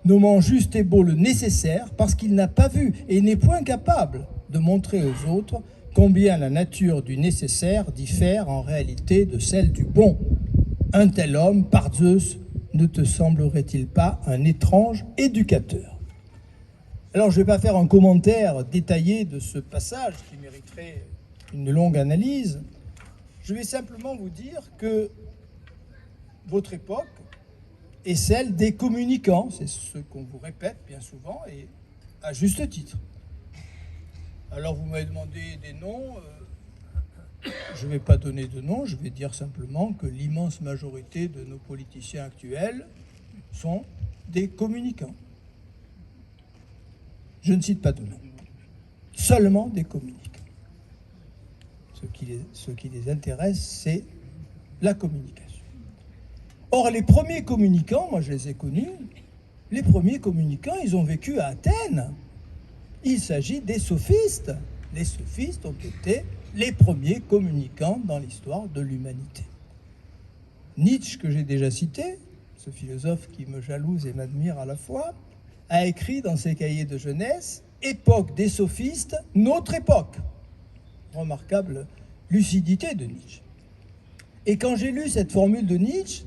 nommant juste et beau le nécessaire parce qu'il n'a pas vu et n'est point capable de montrer aux autres combien la nature du nécessaire diffère en réalité de celle du bon. Un tel homme, par Zeus, ne te semblerait-il pas un étrange éducateur? Alors, je ne vais pas faire un commentaire détaillé de ce passage qui mériterait une longue analyse. Je vais simplement vous dire que votre époque est celle des communicants. C'est ce qu'on vous répète bien souvent et à juste titre. Alors vous m'avez demandé des noms, je ne vais pas donner de noms, je vais dire simplement que l'immense majorité de nos politiciens actuels sont des communicants. Je ne cite pas de noms, seulement des communicants. Ce qui les intéresse, c'est la communication. Or, les premiers communicants, moi je les ai connus, les premiers communicants, ils ont vécu à Athènes. Il s'agit des sophistes. Les sophistes ont été les premiers communicants dans l'histoire de l'humanité. Nietzsche, que j'ai déjà cité, ce philosophe qui me jalouse et m'admire à la fois, a écrit dans ses cahiers de jeunesse « Époque des sophistes, notre époque ». Remarquable lucidité de Nietzsche. Et quand j'ai lu cette formule de Nietzsche,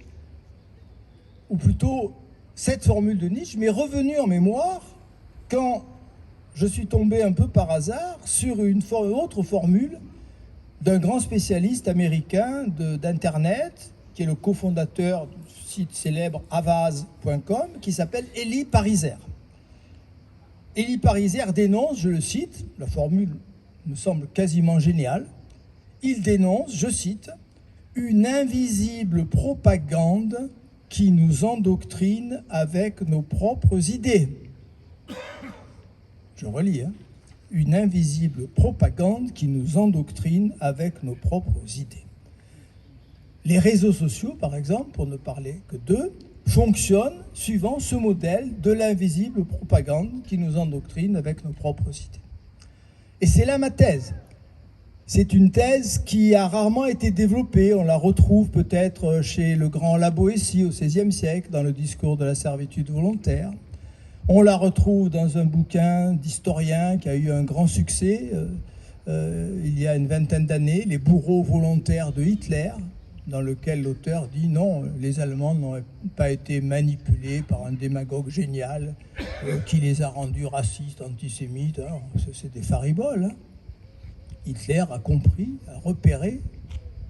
ou plutôt cette formule de Nietzsche m'est revenue en mémoire quand je suis tombé un peu par hasard sur une autre formule d'un grand spécialiste américain d'Internet, qui est le cofondateur du site célèbre Havas.com, qui s'appelle Elie Pariser. Elie Pariser dénonce, je le cite, la formule me semble quasiment géniale, il dénonce, je cite, « une invisible propagande qui nous endoctrine avec nos propres idées ». Je relis, hein. Une invisible propagande qui nous endoctrine avec nos propres idées. Les réseaux sociaux, par exemple, pour ne parler que d'eux, fonctionnent suivant ce modèle de l'invisible propagande qui nous endoctrine avec nos propres idées. Et c'est là ma thèse. C'est une thèse qui a rarement été développée. On la retrouve peut-être chez le grand La Boétie au XVIe siècle, dans le discours de la servitude volontaire. On la retrouve dans un bouquin d'historien qui a eu un grand succès il y a une vingtaine d'années, Les bourreaux volontaires de Hitler, dans lequel l'auteur dit non, les Allemands n'ont pas été manipulés par un démagogue génial qui les a rendus racistes, antisémites. C'est des fariboles. Hein. Hitler a compris, a repéré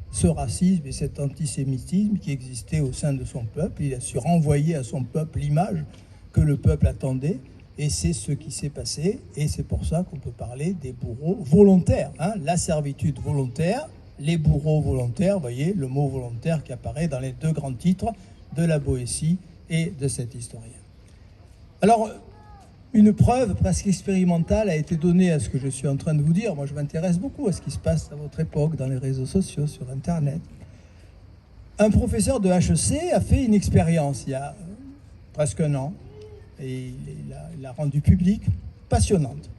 ce racisme et cet antisémitisme qui existait au sein de son peuple. Il a su renvoyer à son peuple l'image que le peuple attendait, et c'est ce qui s'est passé, et c'est pour ça qu'on peut parler des bourreaux volontaires, hein, la servitude volontaire, les bourreaux volontaires, vous voyez le mot volontaire qui apparaît dans les deux grands titres de La Boétie et de cet historien. Alors, une preuve presque expérimentale a été donnée à ce que je suis en train de vous dire. Moi, je m'intéresse beaucoup à ce qui se passe à votre époque, dans les réseaux sociaux, sur Internet. Un professeur de HEC a fait une expérience il y a presque un an, et il l'a rendu public, passionnante.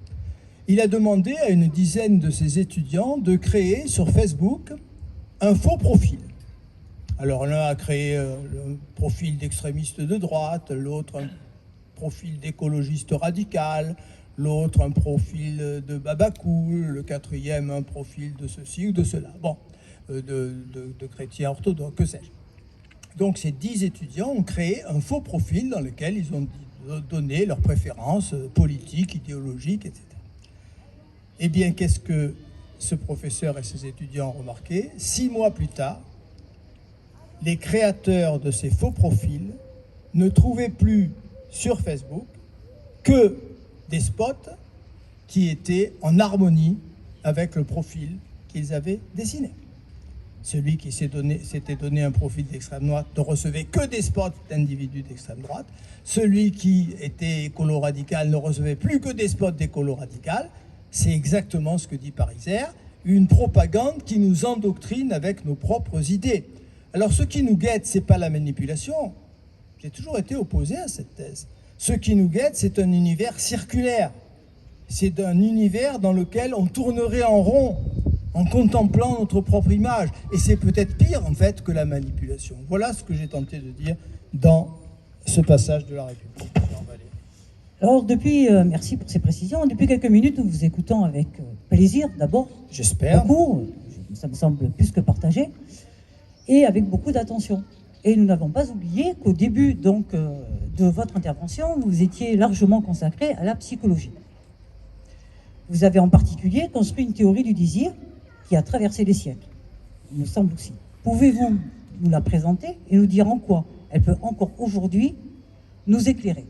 Il a demandé à une dizaine de ses étudiants de créer sur Facebook un faux profil. Alors l'un a créé le profil d'extrémiste de droite, l'autre un profil d'écologiste radical, l'autre un profil de babacool, le quatrième un profil de ceci ou de cela, bon, de chrétien orthodoxe, que sais-je. Donc ces 10 étudiants ont créé un faux profil dans lequel ils ont donné leurs préférences politiques, idéologiques, etc. Eh bien, qu'est-ce que ce professeur et ses étudiants ont remarqué? 6 mois plus tard, les créateurs de ces faux profils ne trouvaient plus sur Facebook que des spots qui étaient en harmonie avec le profil qu'ils avaient dessiné. Celui qui s'était donné un profil d'extrême droite ne recevait que des spots d'individus d'extrême droite. Celui qui était écolo-radical ne recevait plus que des spots d'écolo-radical. C'est exactement ce que dit Pariser, une propagande qui nous endoctrine avec nos propres idées. Alors ce qui nous guette, ce n'est pas la manipulation. J'ai toujours été opposé à cette thèse. Ce qui nous guette, c'est un univers circulaire. C'est un univers dans lequel on tournerait en rond en contemplant notre propre image. Et c'est peut-être pire, en fait, que la manipulation. Voilà ce que j'ai tenté de dire dans ce passage de la République. Alors, merci pour ces précisions. Depuis quelques minutes, nous vous écoutons avec plaisir, d'abord. J'espère. Beaucoup, ça me semble plus que partagé, et avec beaucoup d'attention. Et nous n'avons pas oublié qu'au début donc, de votre intervention, vous étiez largement consacré à la psychologie. Vous avez en particulier construit une théorie du désir qui a traversé les siècles, il me semble aussi. Pouvez-vous nous la présenter et nous dire en quoi elle peut encore aujourd'hui nous éclairer?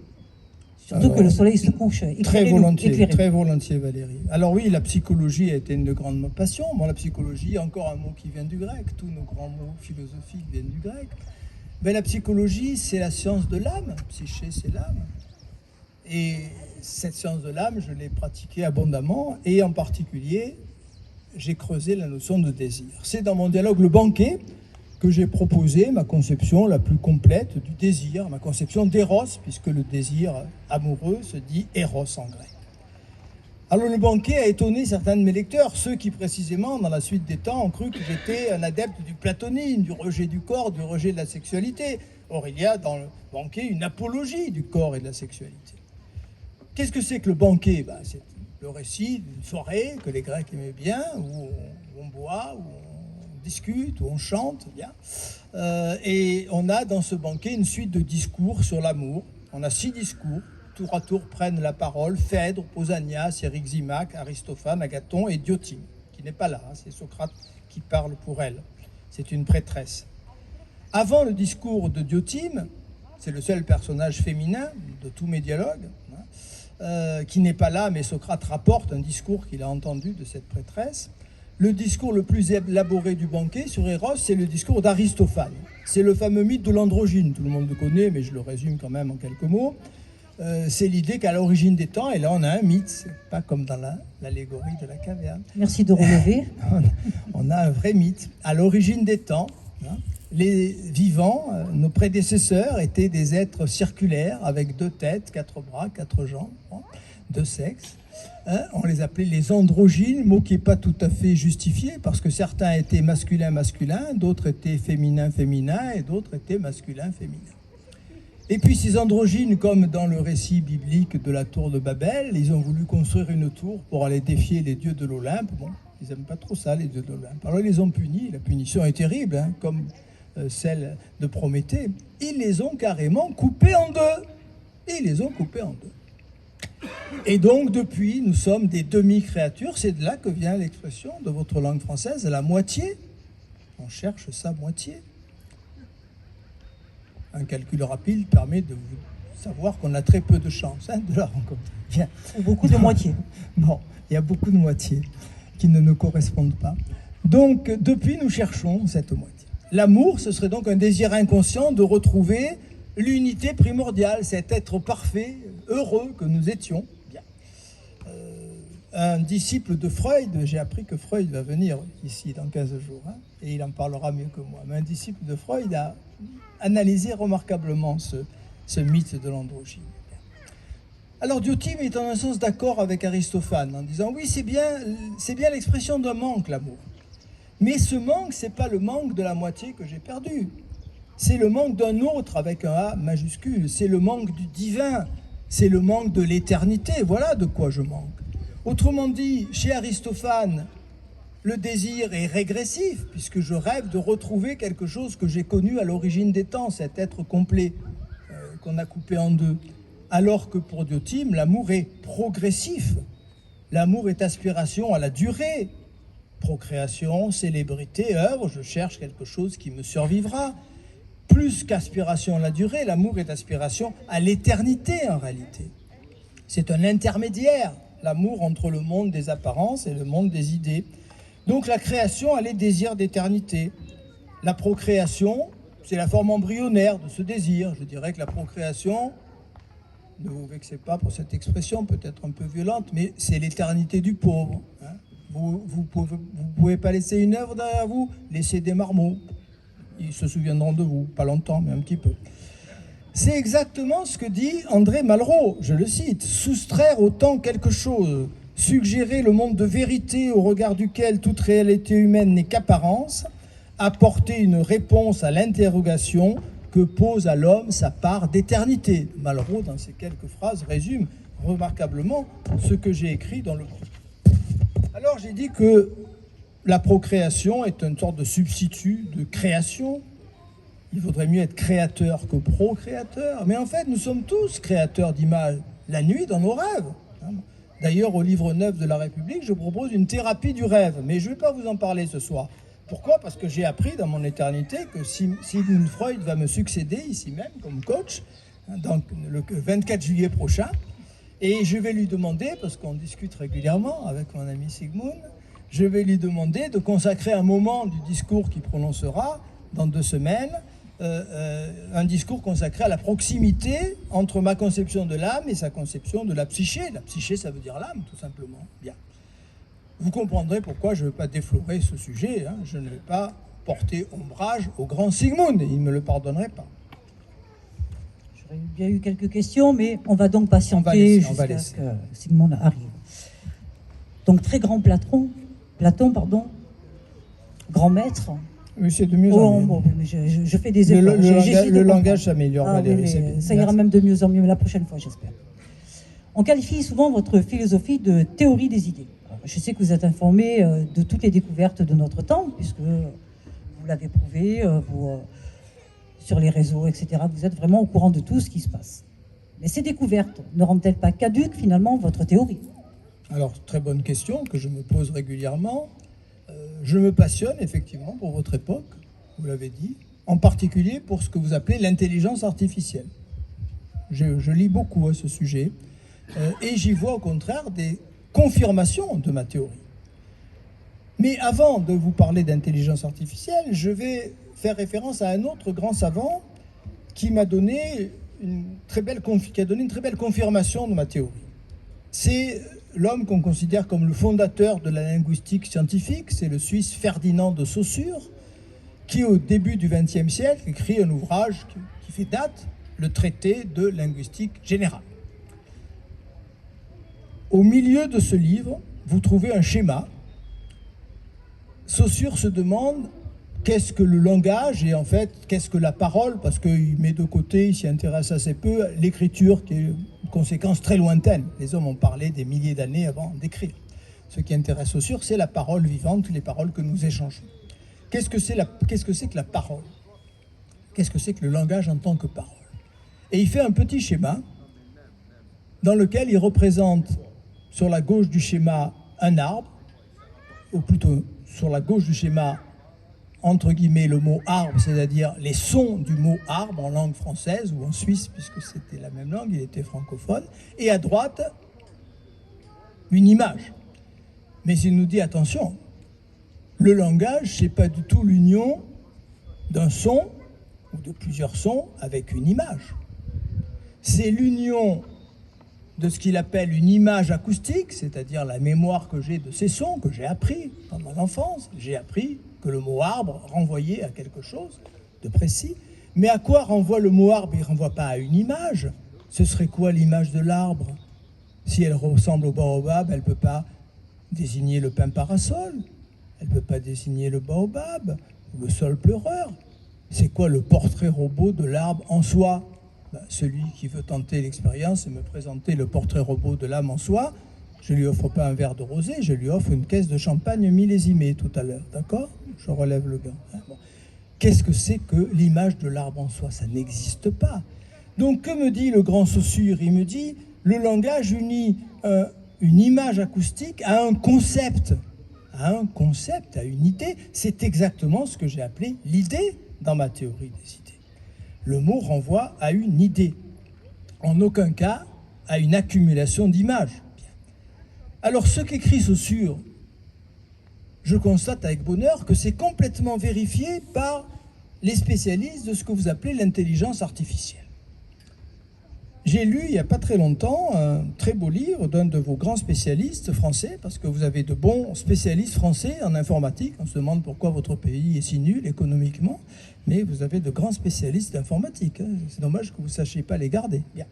Surtout que le soleil se couche. Très volontiers, Valérie. Alors oui, la psychologie a été une de grandes passions. Bon, la psychologie, encore un mot qui vient du grec. Tous nos grands mots philosophiques viennent du grec. Mais la psychologie, c'est la science de l'âme. Psyché, c'est l'âme. Et cette science de l'âme, je l'ai pratiquée abondamment. Et en particulier, j'ai creusé la notion de désir. C'est dans mon dialogue Le Banquet que j'ai proposé ma conception la plus complète du désir, ma conception d'éros, puisque le désir amoureux se dit éros en grec. Alors Le Banquet a étonné certains de mes lecteurs, ceux qui précisément, dans la suite des temps, ont cru que j'étais un adepte du platonisme, du rejet du corps, du rejet de la sexualité. Or, il y a dans Le Banquet une apologie du corps et de la sexualité. Qu'est-ce que c'est que Le Banquet? C'est le récit d'une soirée que les Grecs aimaient bien, où on boit, où on discute, où on chante, bien. Et on a dans ce banquet une suite de discours sur l'amour. On a 6 discours tour à tour prennent la parole, Phèdre, Pausanias, Éryximaque, Aristophane, Agathon et Diotime, qui n'est pas là, hein, c'est Socrate qui parle pour elle. C'est une prêtresse. Avant le discours de Diotime, c'est le seul personnage féminin de tous mes dialogues, qui n'est pas là, mais Socrate rapporte un discours qu'il a entendu de cette prêtresse. Le discours le plus élaboré du banquet sur Eros, c'est le discours d'Aristophane. C'est le fameux mythe de l'androgyne, tout le monde le connaît, mais je le résume quand même en quelques mots. C'est l'idée qu'à l'origine des temps, et là on a un mythe, c'est pas comme dans l'allégorie de la caverne. Merci de relever. On a un vrai mythe. À l'origine des temps, hein, les vivants, nos prédécesseurs, étaient des êtres circulaires avec 2 têtes, 4 bras, 4 jambes, 2 sexes. Hein, on les appelait les androgynes, mot qui n'est pas tout à fait justifié, parce que certains étaient masculins, d'autres étaient féminins, et d'autres étaient masculins. Et puis ces androgynes, comme dans le récit biblique de la tour de Babel, ils ont voulu construire une tour pour aller défier les dieux de l'Olympe. Bon, ils n'aiment pas trop ça, les dieux de l'Olympe. Alors ils les ont punis, la punition est terrible, hein, comme celle de Prométhée. Ils les ont carrément coupés en deux. Et donc, depuis, nous sommes des demi-créatures. C'est de là que vient l'expression de votre langue française, la moitié. On cherche sa moitié. Un calcul rapide permet de vous savoir qu'on a très peu de chance de la rencontrer. Bien. Ou beaucoup de moitiés. Bon, il y a beaucoup de moitiés qui ne nous correspondent pas. Donc, depuis, nous cherchons cette moitié. L'amour, ce serait donc un désir inconscient de retrouver l'unité primordiale, cet être parfait, heureux que nous étions. Bien. Un disciple de Freud, j'ai appris que Freud va venir ici dans 15 jours, hein, et il en parlera mieux que moi, mais un disciple de Freud a analysé remarquablement ce mythe de l'androgyne. Alors Diotime est en un sens d'accord avec Aristophane en disant oui, c'est bien l'expression d'un manque, l'amour. Mais ce manque, ce n'est pas le manque de la moitié que j'ai perdue. C'est le manque d'un autre avec un A majuscule. C'est le manque du divin. C'est le manque de l'éternité. Voilà de quoi je manque. Autrement dit, chez Aristophane, le désir est régressif, puisque je rêve de retrouver quelque chose que j'ai connu à l'origine des temps, cet être complet qu'on a coupé en deux. Alors que pour Diotime, l'amour est progressif. L'amour est aspiration à la durée. Procréation, célébrité, œuvre, je cherche quelque chose qui me survivra. Plus qu'aspiration à la durée, l'amour est aspiration à l'éternité en réalité. C'est un intermédiaire, l'amour entre le monde des apparences et le monde des idées. Donc la création, elle est désir d'éternité. La procréation, c'est la forme embryonnaire de ce désir. Je dirais que la procréation, ne vous vexez pas pour cette expression, peut-être un peu violente, mais c'est l'éternité du pauvre. Hein. Vous pouvez pas laisser une œuvre derrière vous, laissez des marmots. Ils se souviendront de vous, pas longtemps, mais un petit peu. C'est exactement ce que dit André Malraux, je le cite. Soustraire au temps quelque chose, suggérer le monde de vérité au regard duquel toute réalité humaine n'est qu'apparence, apporter une réponse à l'interrogation que pose à l'homme sa part d'éternité. Malraux, dans ces quelques phrases, résume remarquablement ce que j'ai écrit dans le groupe. Alors j'ai dit que la procréation est une sorte de substitut de création. Il vaudrait mieux être créateur que procréateur. Mais en fait, nous sommes tous créateurs d'images. La nuit, dans nos rêves. D'ailleurs, au livre 9 de la République, je propose une thérapie du rêve. Mais je ne vais pas vous en parler ce soir. Pourquoi ? Parce que j'ai appris dans mon éternité que Sigmund Freud va me succéder ici même comme coach, donc le 24 juillet prochain. Et je vais lui demander, parce qu'on discute régulièrement avec mon ami Sigmund, je vais lui demander de consacrer un moment du discours qu'il prononcera dans 2 semaines, un discours consacré à la proximité entre ma conception de l'âme et sa conception de la psyché. La psyché, ça veut dire l'âme, tout simplement. Bien. Vous comprendrez pourquoi je ne veux pas déflorer ce sujet. Hein. Je ne vais pas porter ombrage au grand Sigmund, et il ne me le pardonnerait pas. J'aurais bien eu quelques questions, mais on va donc patienter jusqu'à ce que Sigmund arrive. Donc très grand Platon, grand maître. Oui, c'est de mieux en mieux. Bon, je fais des efforts. Le langage s'améliore, Valérie. Ça ira même de mieux en mieux la prochaine fois, j'espère. On qualifie souvent votre philosophie de théorie des idées. Alors, je sais que vous êtes informé de toutes les découvertes de notre temps, puisque vous l'avez prouvé, sur les réseaux, etc. Vous êtes vraiment au courant de tout ce qui se passe. Mais ces découvertes ne rendent-elles pas caduque finalement votre théorie? Alors, très bonne question que je me pose régulièrement. Je me passionne effectivement pour votre époque, vous l'avez dit, en particulier pour ce que vous appelez l'intelligence artificielle. Je lis beaucoup à ce sujet et j'y vois au contraire des confirmations de ma théorie. Mais avant de vous parler d'intelligence artificielle, je vais faire référence à un autre grand savant qui m'a donné qui a donné une très belle confirmation de ma théorie. C'est l'homme qu'on considère comme le fondateur de la linguistique scientifique, c'est le Suisse Ferdinand de Saussure, qui au début du XXe siècle écrit un ouvrage qui fait date, le traité de linguistique générale. Au milieu de ce livre, vous trouvez un schéma. Saussure se demande qu'est-ce que le langage et en fait qu'est-ce que la parole, parce qu'il met de côté, il s'y intéresse assez peu, l'écriture qui est une conséquence très lointaine. Les hommes ont parlé des milliers d'années avant d'écrire. Ce qui intéresse Saussure, c'est la parole vivante, les paroles que nous échangeons. Qu'est-ce que c'est que la parole? Qu'est-ce que c'est que le langage en tant que parole? Et il fait un petit schéma dans lequel il représente sur la gauche du schéma un arbre, ou plutôt sur la gauche du schéma, entre guillemets, le mot arbre, c'est-à-dire les sons du mot arbre en langue française ou en Suisse, puisque c'était la même langue, il était francophone, et à droite, une image. Mais il nous dit, attention, le langage, c'est pas du tout l'union d'un son ou de plusieurs sons avec une image. C'est l'union de ce qu'il appelle une image acoustique, c'est-à-dire la mémoire que j'ai de ces sons que j'ai appris dans mon enfance. J'ai appris que le mot arbre renvoyait à quelque chose de précis. Mais à quoi renvoie le mot arbre? Il ne renvoie pas à une image. Ce serait quoi l'image de l'arbre? Si elle ressemble au baobab, elle ne peut pas désigner le pin parasol, elle ne peut pas désigner le baobab, ou le sol pleureur. C'est quoi le portrait robot de l'arbre en soi? Celui qui veut tenter l'expérience et me présenter le portrait robot de l'âme en soi, je ne lui offre pas un verre de rosé, je lui offre une caisse de champagne millésimée tout à l'heure, d'accord? Je relève le gant. Bon. Qu'est-ce que c'est que l'image de l'arbre en soi? Ça n'existe pas. Donc, que me dit le grand Saussure? Il me dit, le langage unit une image acoustique à un concept, à une idée. C'est exactement ce que j'ai appelé l'idée dans ma théorie des idées. Le mot renvoie à une idée, en aucun cas à une accumulation d'images. Alors ce qu'écrit Saussure, je constate avec bonheur que c'est complètement vérifié par les spécialistes de ce que vous appelez l'intelligence artificielle. J'ai lu il n'y a pas très longtemps un très beau livre d'un de vos grands spécialistes français, parce que vous avez de bons spécialistes français en informatique. On se demande pourquoi votre pays est si nul économiquement, mais vous avez de grands spécialistes d'informatique. C'est dommage que vous ne sachiez pas les garder. Bien.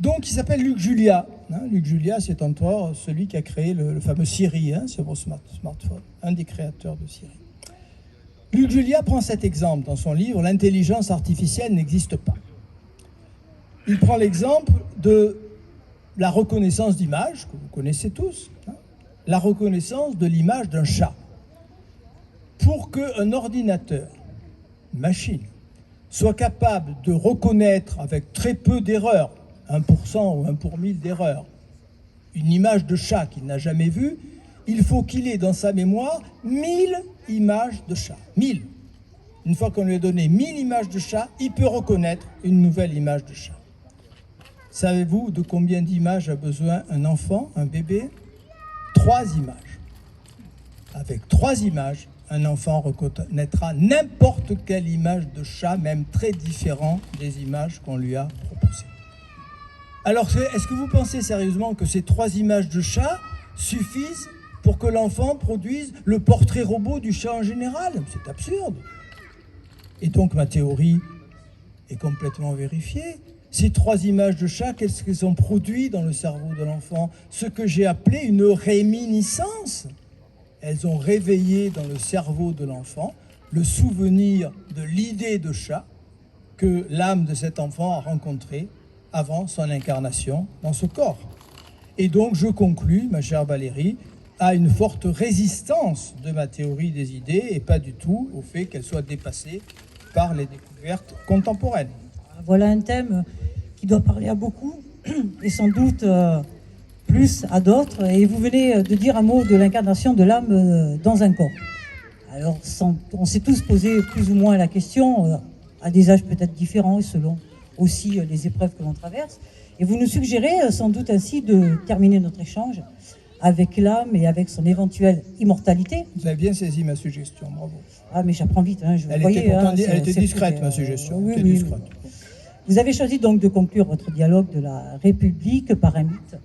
Donc, il s'appelle Luc Julia. Luc Julia, c'est encore celui qui a créé le fameux Siri sur vos smartphones, un des créateurs de Siri. Luc Julia prend cet exemple dans son livre « L'intelligence artificielle n'existe pas ». Il prend l'exemple de la reconnaissance d'image, que vous connaissez tous, la reconnaissance de l'image d'un chat. Pour qu'un ordinateur, une machine, soit capable de reconnaître avec très peu d'erreurs, 1% ou 1 pour 1000 d'erreurs, une image de chat qu'il n'a jamais vue, il faut qu'il ait dans sa mémoire 1000 images de chat. 1000. Une fois qu'on lui a donné 1000 images de chat, il peut reconnaître une nouvelle image de chat. Savez-vous de combien d'images a besoin un enfant, un bébé? 3 images. Avec 3 images, un enfant reconnaîtra n'importe quelle image de chat, même très différente des images qu'on lui a proposées. Alors, est-ce que vous pensez sérieusement que ces 3 images de chat suffisent pour que l'enfant produise le portrait robot du chat en général? C'est absurde. Et donc, ma théorie est complètement vérifiée. Ces 3 images de chat, qu'est-ce qu'elles ont produit dans le cerveau de l'enfant? Ce que j'ai appelé une réminiscence. Elles ont réveillé dans le cerveau de l'enfant le souvenir de l'idée de chat que l'âme de cet enfant a rencontrée avant son incarnation dans ce corps. Et donc je conclus, ma chère Valérie, à une forte résistance de ma théorie des idées et pas du tout au fait qu'elle soit dépassée par les découvertes contemporaines. Voilà un thème qui doit parler à beaucoup, et sans doute plus à d'autres. Et vous venez de dire un mot de l'incarnation de l'âme dans un corps. Alors, on s'est tous posé plus ou moins la question, à des âges peut-être différents, selon aussi les épreuves que l'on traverse. Et vous nous suggérez sans doute ainsi de terminer notre échange avec l'âme et avec son éventuelle immortalité. Vous avez bien saisi ma suggestion, bravo. Ah, mais j'apprends vite, hein, Elle était discrète, ma suggestion. Oui, oui. Vous avez choisi donc de conclure votre dialogue de la République par un mythe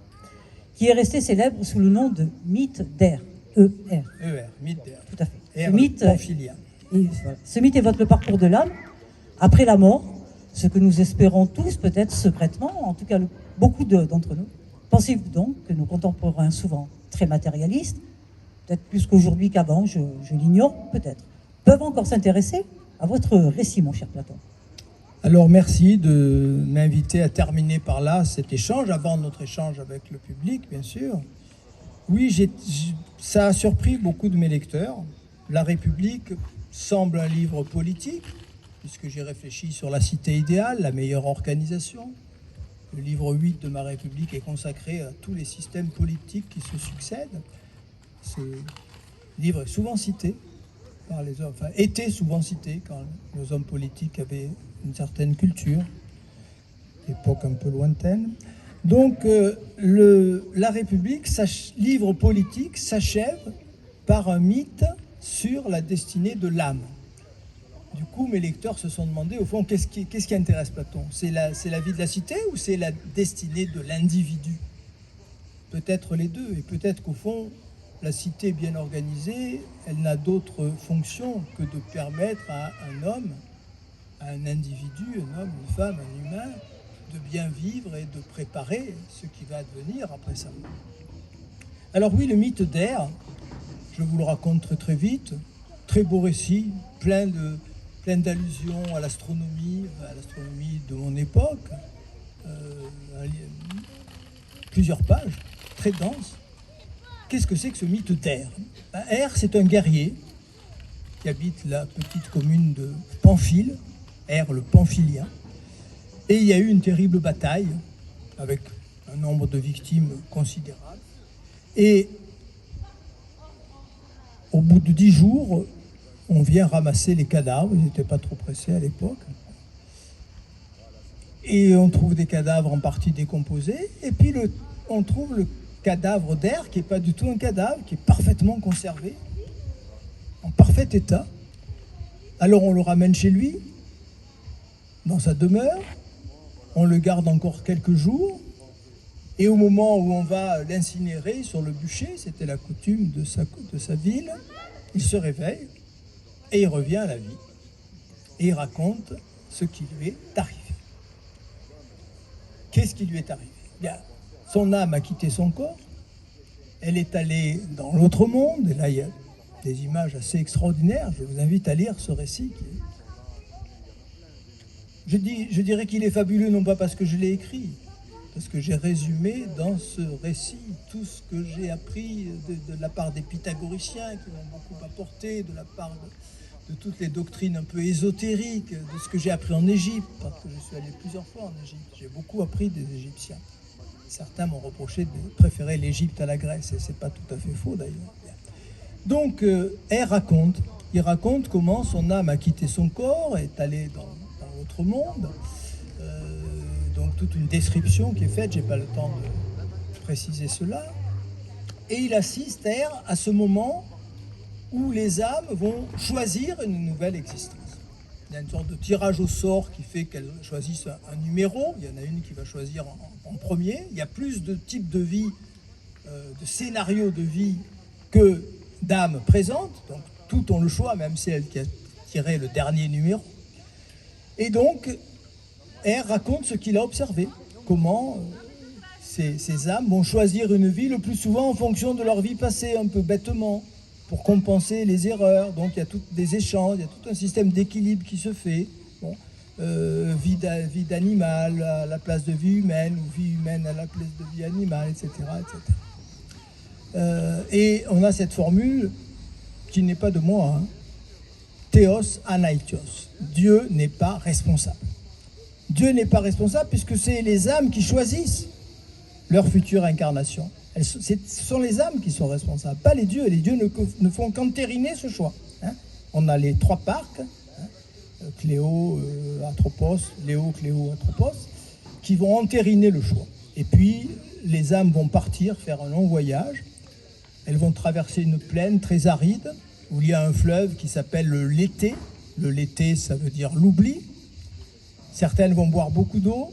qui est resté célèbre sous le nom de mythe d'Air. E-R. E-R, mythe d'Air. Tout à fait. Ce mythe, ce mythe évoque le parcours de l'âme après la mort, ce que nous espérons tous, peut-être secrètement, en tout cas beaucoup d'entre nous. Pensez-vous donc que nos contemporains, souvent très matérialistes, peut-être plus qu'aujourd'hui qu'avant, je l'ignore peut-être, peuvent encore s'intéresser à votre récit, mon cher Platon? Alors merci de m'inviter à terminer par là cet échange, avant notre échange avec le public, bien sûr. Oui, ça a surpris beaucoup de mes lecteurs. La République semble un livre politique, puisque j'ai réfléchi sur la cité idéale, la meilleure organisation. Le livre 8 de ma République est consacré à tous les systèmes politiques qui se succèdent. Ce livre est souvent cité par les hommes, enfin était souvent cité quand nos hommes politiques avaient une certaine culture, époque un peu lointaine. Donc la République, livre politique, s'achève par un mythe sur la destinée de l'âme. Du coup, mes lecteurs se sont demandé, au fond, qu'est-ce qui intéresse Platon? C'est la vie de la cité ou c'est la destinée de l'individu? Peut-être les deux, et peut-être qu'au fond, la cité bien organisée, elle n'a d'autre fonction que de permettre à un homme, à un individu, un homme, une femme, un humain, de bien vivre et de préparer ce qui va advenir après ça. Alors oui, le mythe d'Air, je vous le raconte très très vite, très beau récit, plein d'allusions à l'astronomie de mon époque, plusieurs pages, très denses. Qu'est-ce que c'est que ce mythe d'Air? Air, c'est un guerrier qui habite la petite commune de Pamphile, Air le Pamphilien. Et il y a eu une terrible bataille avec un nombre de victimes considérable. Et au bout de 10 jours, on vient ramasser les cadavres. Ils n'étaient pas trop pressés à l'époque. Et on trouve des cadavres en partie décomposés. Et puis on trouve le cadavre d'Air, qui n'est pas du tout un cadavre, qui est parfaitement conservé, en parfait état. Alors on le ramène chez lui, dans sa demeure. On le garde encore quelques jours. Et au moment où on va l'incinérer sur le bûcher, c'était la coutume de sa ville, il se réveille et il revient à la vie. Et il raconte ce qui lui est arrivé. Qu'est-ce qui lui est arrivé? Bien, son âme a quitté son corps, elle est allée dans l'autre monde, et là il y a des images assez extraordinaires. Je vous invite à lire ce récit. Je dirais qu'il est fabuleux, non pas parce que je l'ai écrit, parce que j'ai résumé dans ce récit tout ce que j'ai appris de la part des pythagoriciens qui m'ont beaucoup apporté, de la part de toutes les doctrines un peu ésotériques, de ce que j'ai appris en Égypte, parce que je suis allé plusieurs fois en Égypte. J'ai beaucoup appris des Égyptiens. Certains m'ont reproché de préférer l'Égypte à la Grèce, et c'est pas tout à fait faux d'ailleurs. Donc, il raconte comment son âme a quitté son corps, est allée dans l'autre monde. Donc toute une description qui est faite, j'ai pas le temps de préciser cela. Et il assiste à ce moment où les âmes vont choisir une nouvelle existence. Il y a une sorte de tirage au sort qui fait qu'elles choisissent un numéro. Il y en a une qui va choisir en premier. Il y a plus de types de vie, de scénarios de vie que d'âmes présentes. Donc toutes ont le choix, même celle qui a tiré le dernier numéro. Et donc, R raconte ce qu'il a observé, comment ces âmes vont choisir une vie le plus souvent en fonction de leur vie passée, un peu bêtement, pour compenser les erreurs. Donc il y a des échanges, il y a tout un système d'équilibre qui se fait. Bon, vie d'animal à la place de vie humaine, ou vie humaine à la place de vie animale, etc. Et on a cette formule qui n'est pas de moi, hein. Theos anaitios. Dieu n'est pas responsable. Dieu n'est pas responsable puisque c'est les âmes qui choisissent leur future incarnation. Ce sont les âmes qui sont responsables, pas les dieux. Les dieux ne font qu'entériner ce choix. On a les 3 parcs, Cléo, Atropos, Léo, Cléo, Atropos, qui vont entériner le choix. Et puis, les âmes vont partir, faire un long voyage. Elles vont traverser une plaine très aride, où il y a un fleuve qui s'appelle le Lété. Le Lété, ça veut dire l'oubli. Certaines vont boire beaucoup d'eau,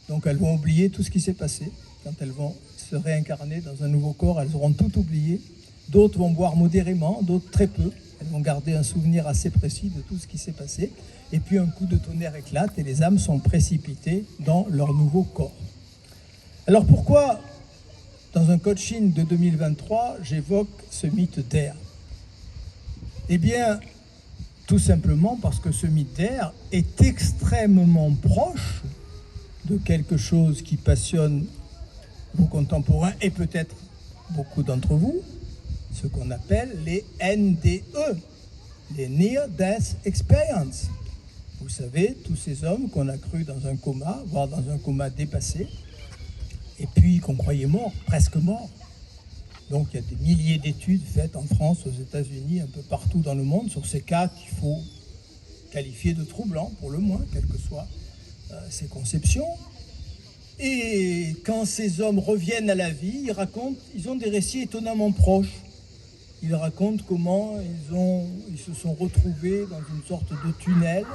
donc elles vont oublier tout ce qui s'est passé. Quand elles vont se réincarner dans un nouveau corps, elles auront tout oublié. D'autres vont boire modérément, d'autres très peu. Elles vont garder un souvenir assez précis de tout ce qui s'est passé. Et puis un coup de tonnerre éclate et les âmes sont précipitées dans leur nouveau corps. Alors pourquoi, dans un coaching de 2023, j'évoque ce mythe d'air? Eh bien, tout simplement parce que ce mythe d'air est extrêmement proche de quelque chose qui passionne vos contemporains et peut-être beaucoup d'entre vous, ce qu'on appelle les NDE, les Near Death Experience. Vous savez, tous ces hommes qu'on a cru dans un coma, voire dans un coma dépassé, et puis qu'on croyait morts, presque morts. Donc il y a des milliers d'études faites en France, aux États-Unis, un peu partout dans le monde, sur ces cas qu'il faut qualifier de troublants, pour le moins, quelles que soient ces conceptions. Et quand ces hommes reviennent à la vie, ils ont des récits étonnamment proches. Ils racontent comment ils se sont retrouvés dans une sorte de tunnel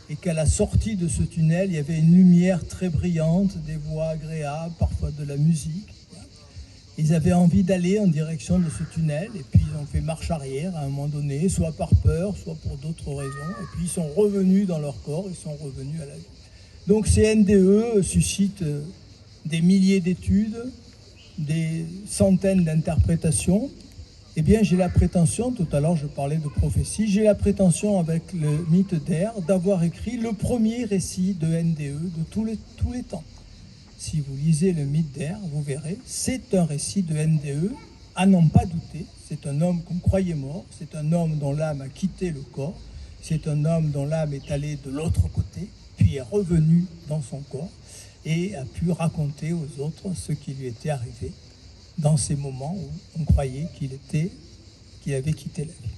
et qu'à la sortie de ce tunnel, il y avait une lumière très brillante, des voix agréables, parfois de la musique. Ils avaient envie d'aller en direction de ce tunnel et puis ils ont fait marche arrière à un moment donné, soit par peur, soit pour d'autres raisons. Et puis ils sont revenus dans leur corps, ils sont revenus à la vie. Donc ces NDE suscitent des milliers d'études, des centaines d'interprétations. Eh bien, j'ai la prétention, tout à l'heure je parlais de prophétie, j'ai la prétention avec le mythe d'air d'avoir écrit le premier récit de NDE de tous les temps. Si vous lisez le mythe d'air, vous verrez, c'est un récit de NDE, à n'en pas douter. C'est un homme qu'on croyait mort, c'est un homme dont l'âme a quitté le corps, c'est un homme dont l'âme est allée de l'autre côté, puis est revenu dans son corps et a pu raconter aux autres ce qui lui était arrivé dans ces moments où on croyait qu'il avait quitté la vie.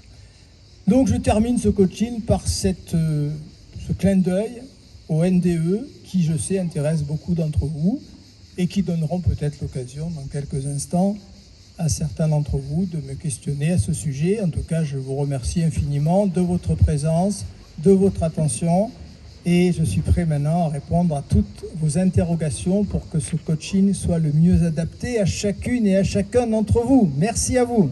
Donc je termine ce coaching par ce clin d'œil au NDE qui, je sais, intéresse beaucoup d'entre vous et qui donneront peut-être l'occasion dans quelques instants à certains d'entre vous de me questionner à ce sujet. En tout cas, je vous remercie infiniment de votre présence, de votre attention. Et je suis prêt maintenant à répondre à toutes vos interrogations pour que ce coaching soit le mieux adapté à chacune et à chacun d'entre vous. Merci à vous.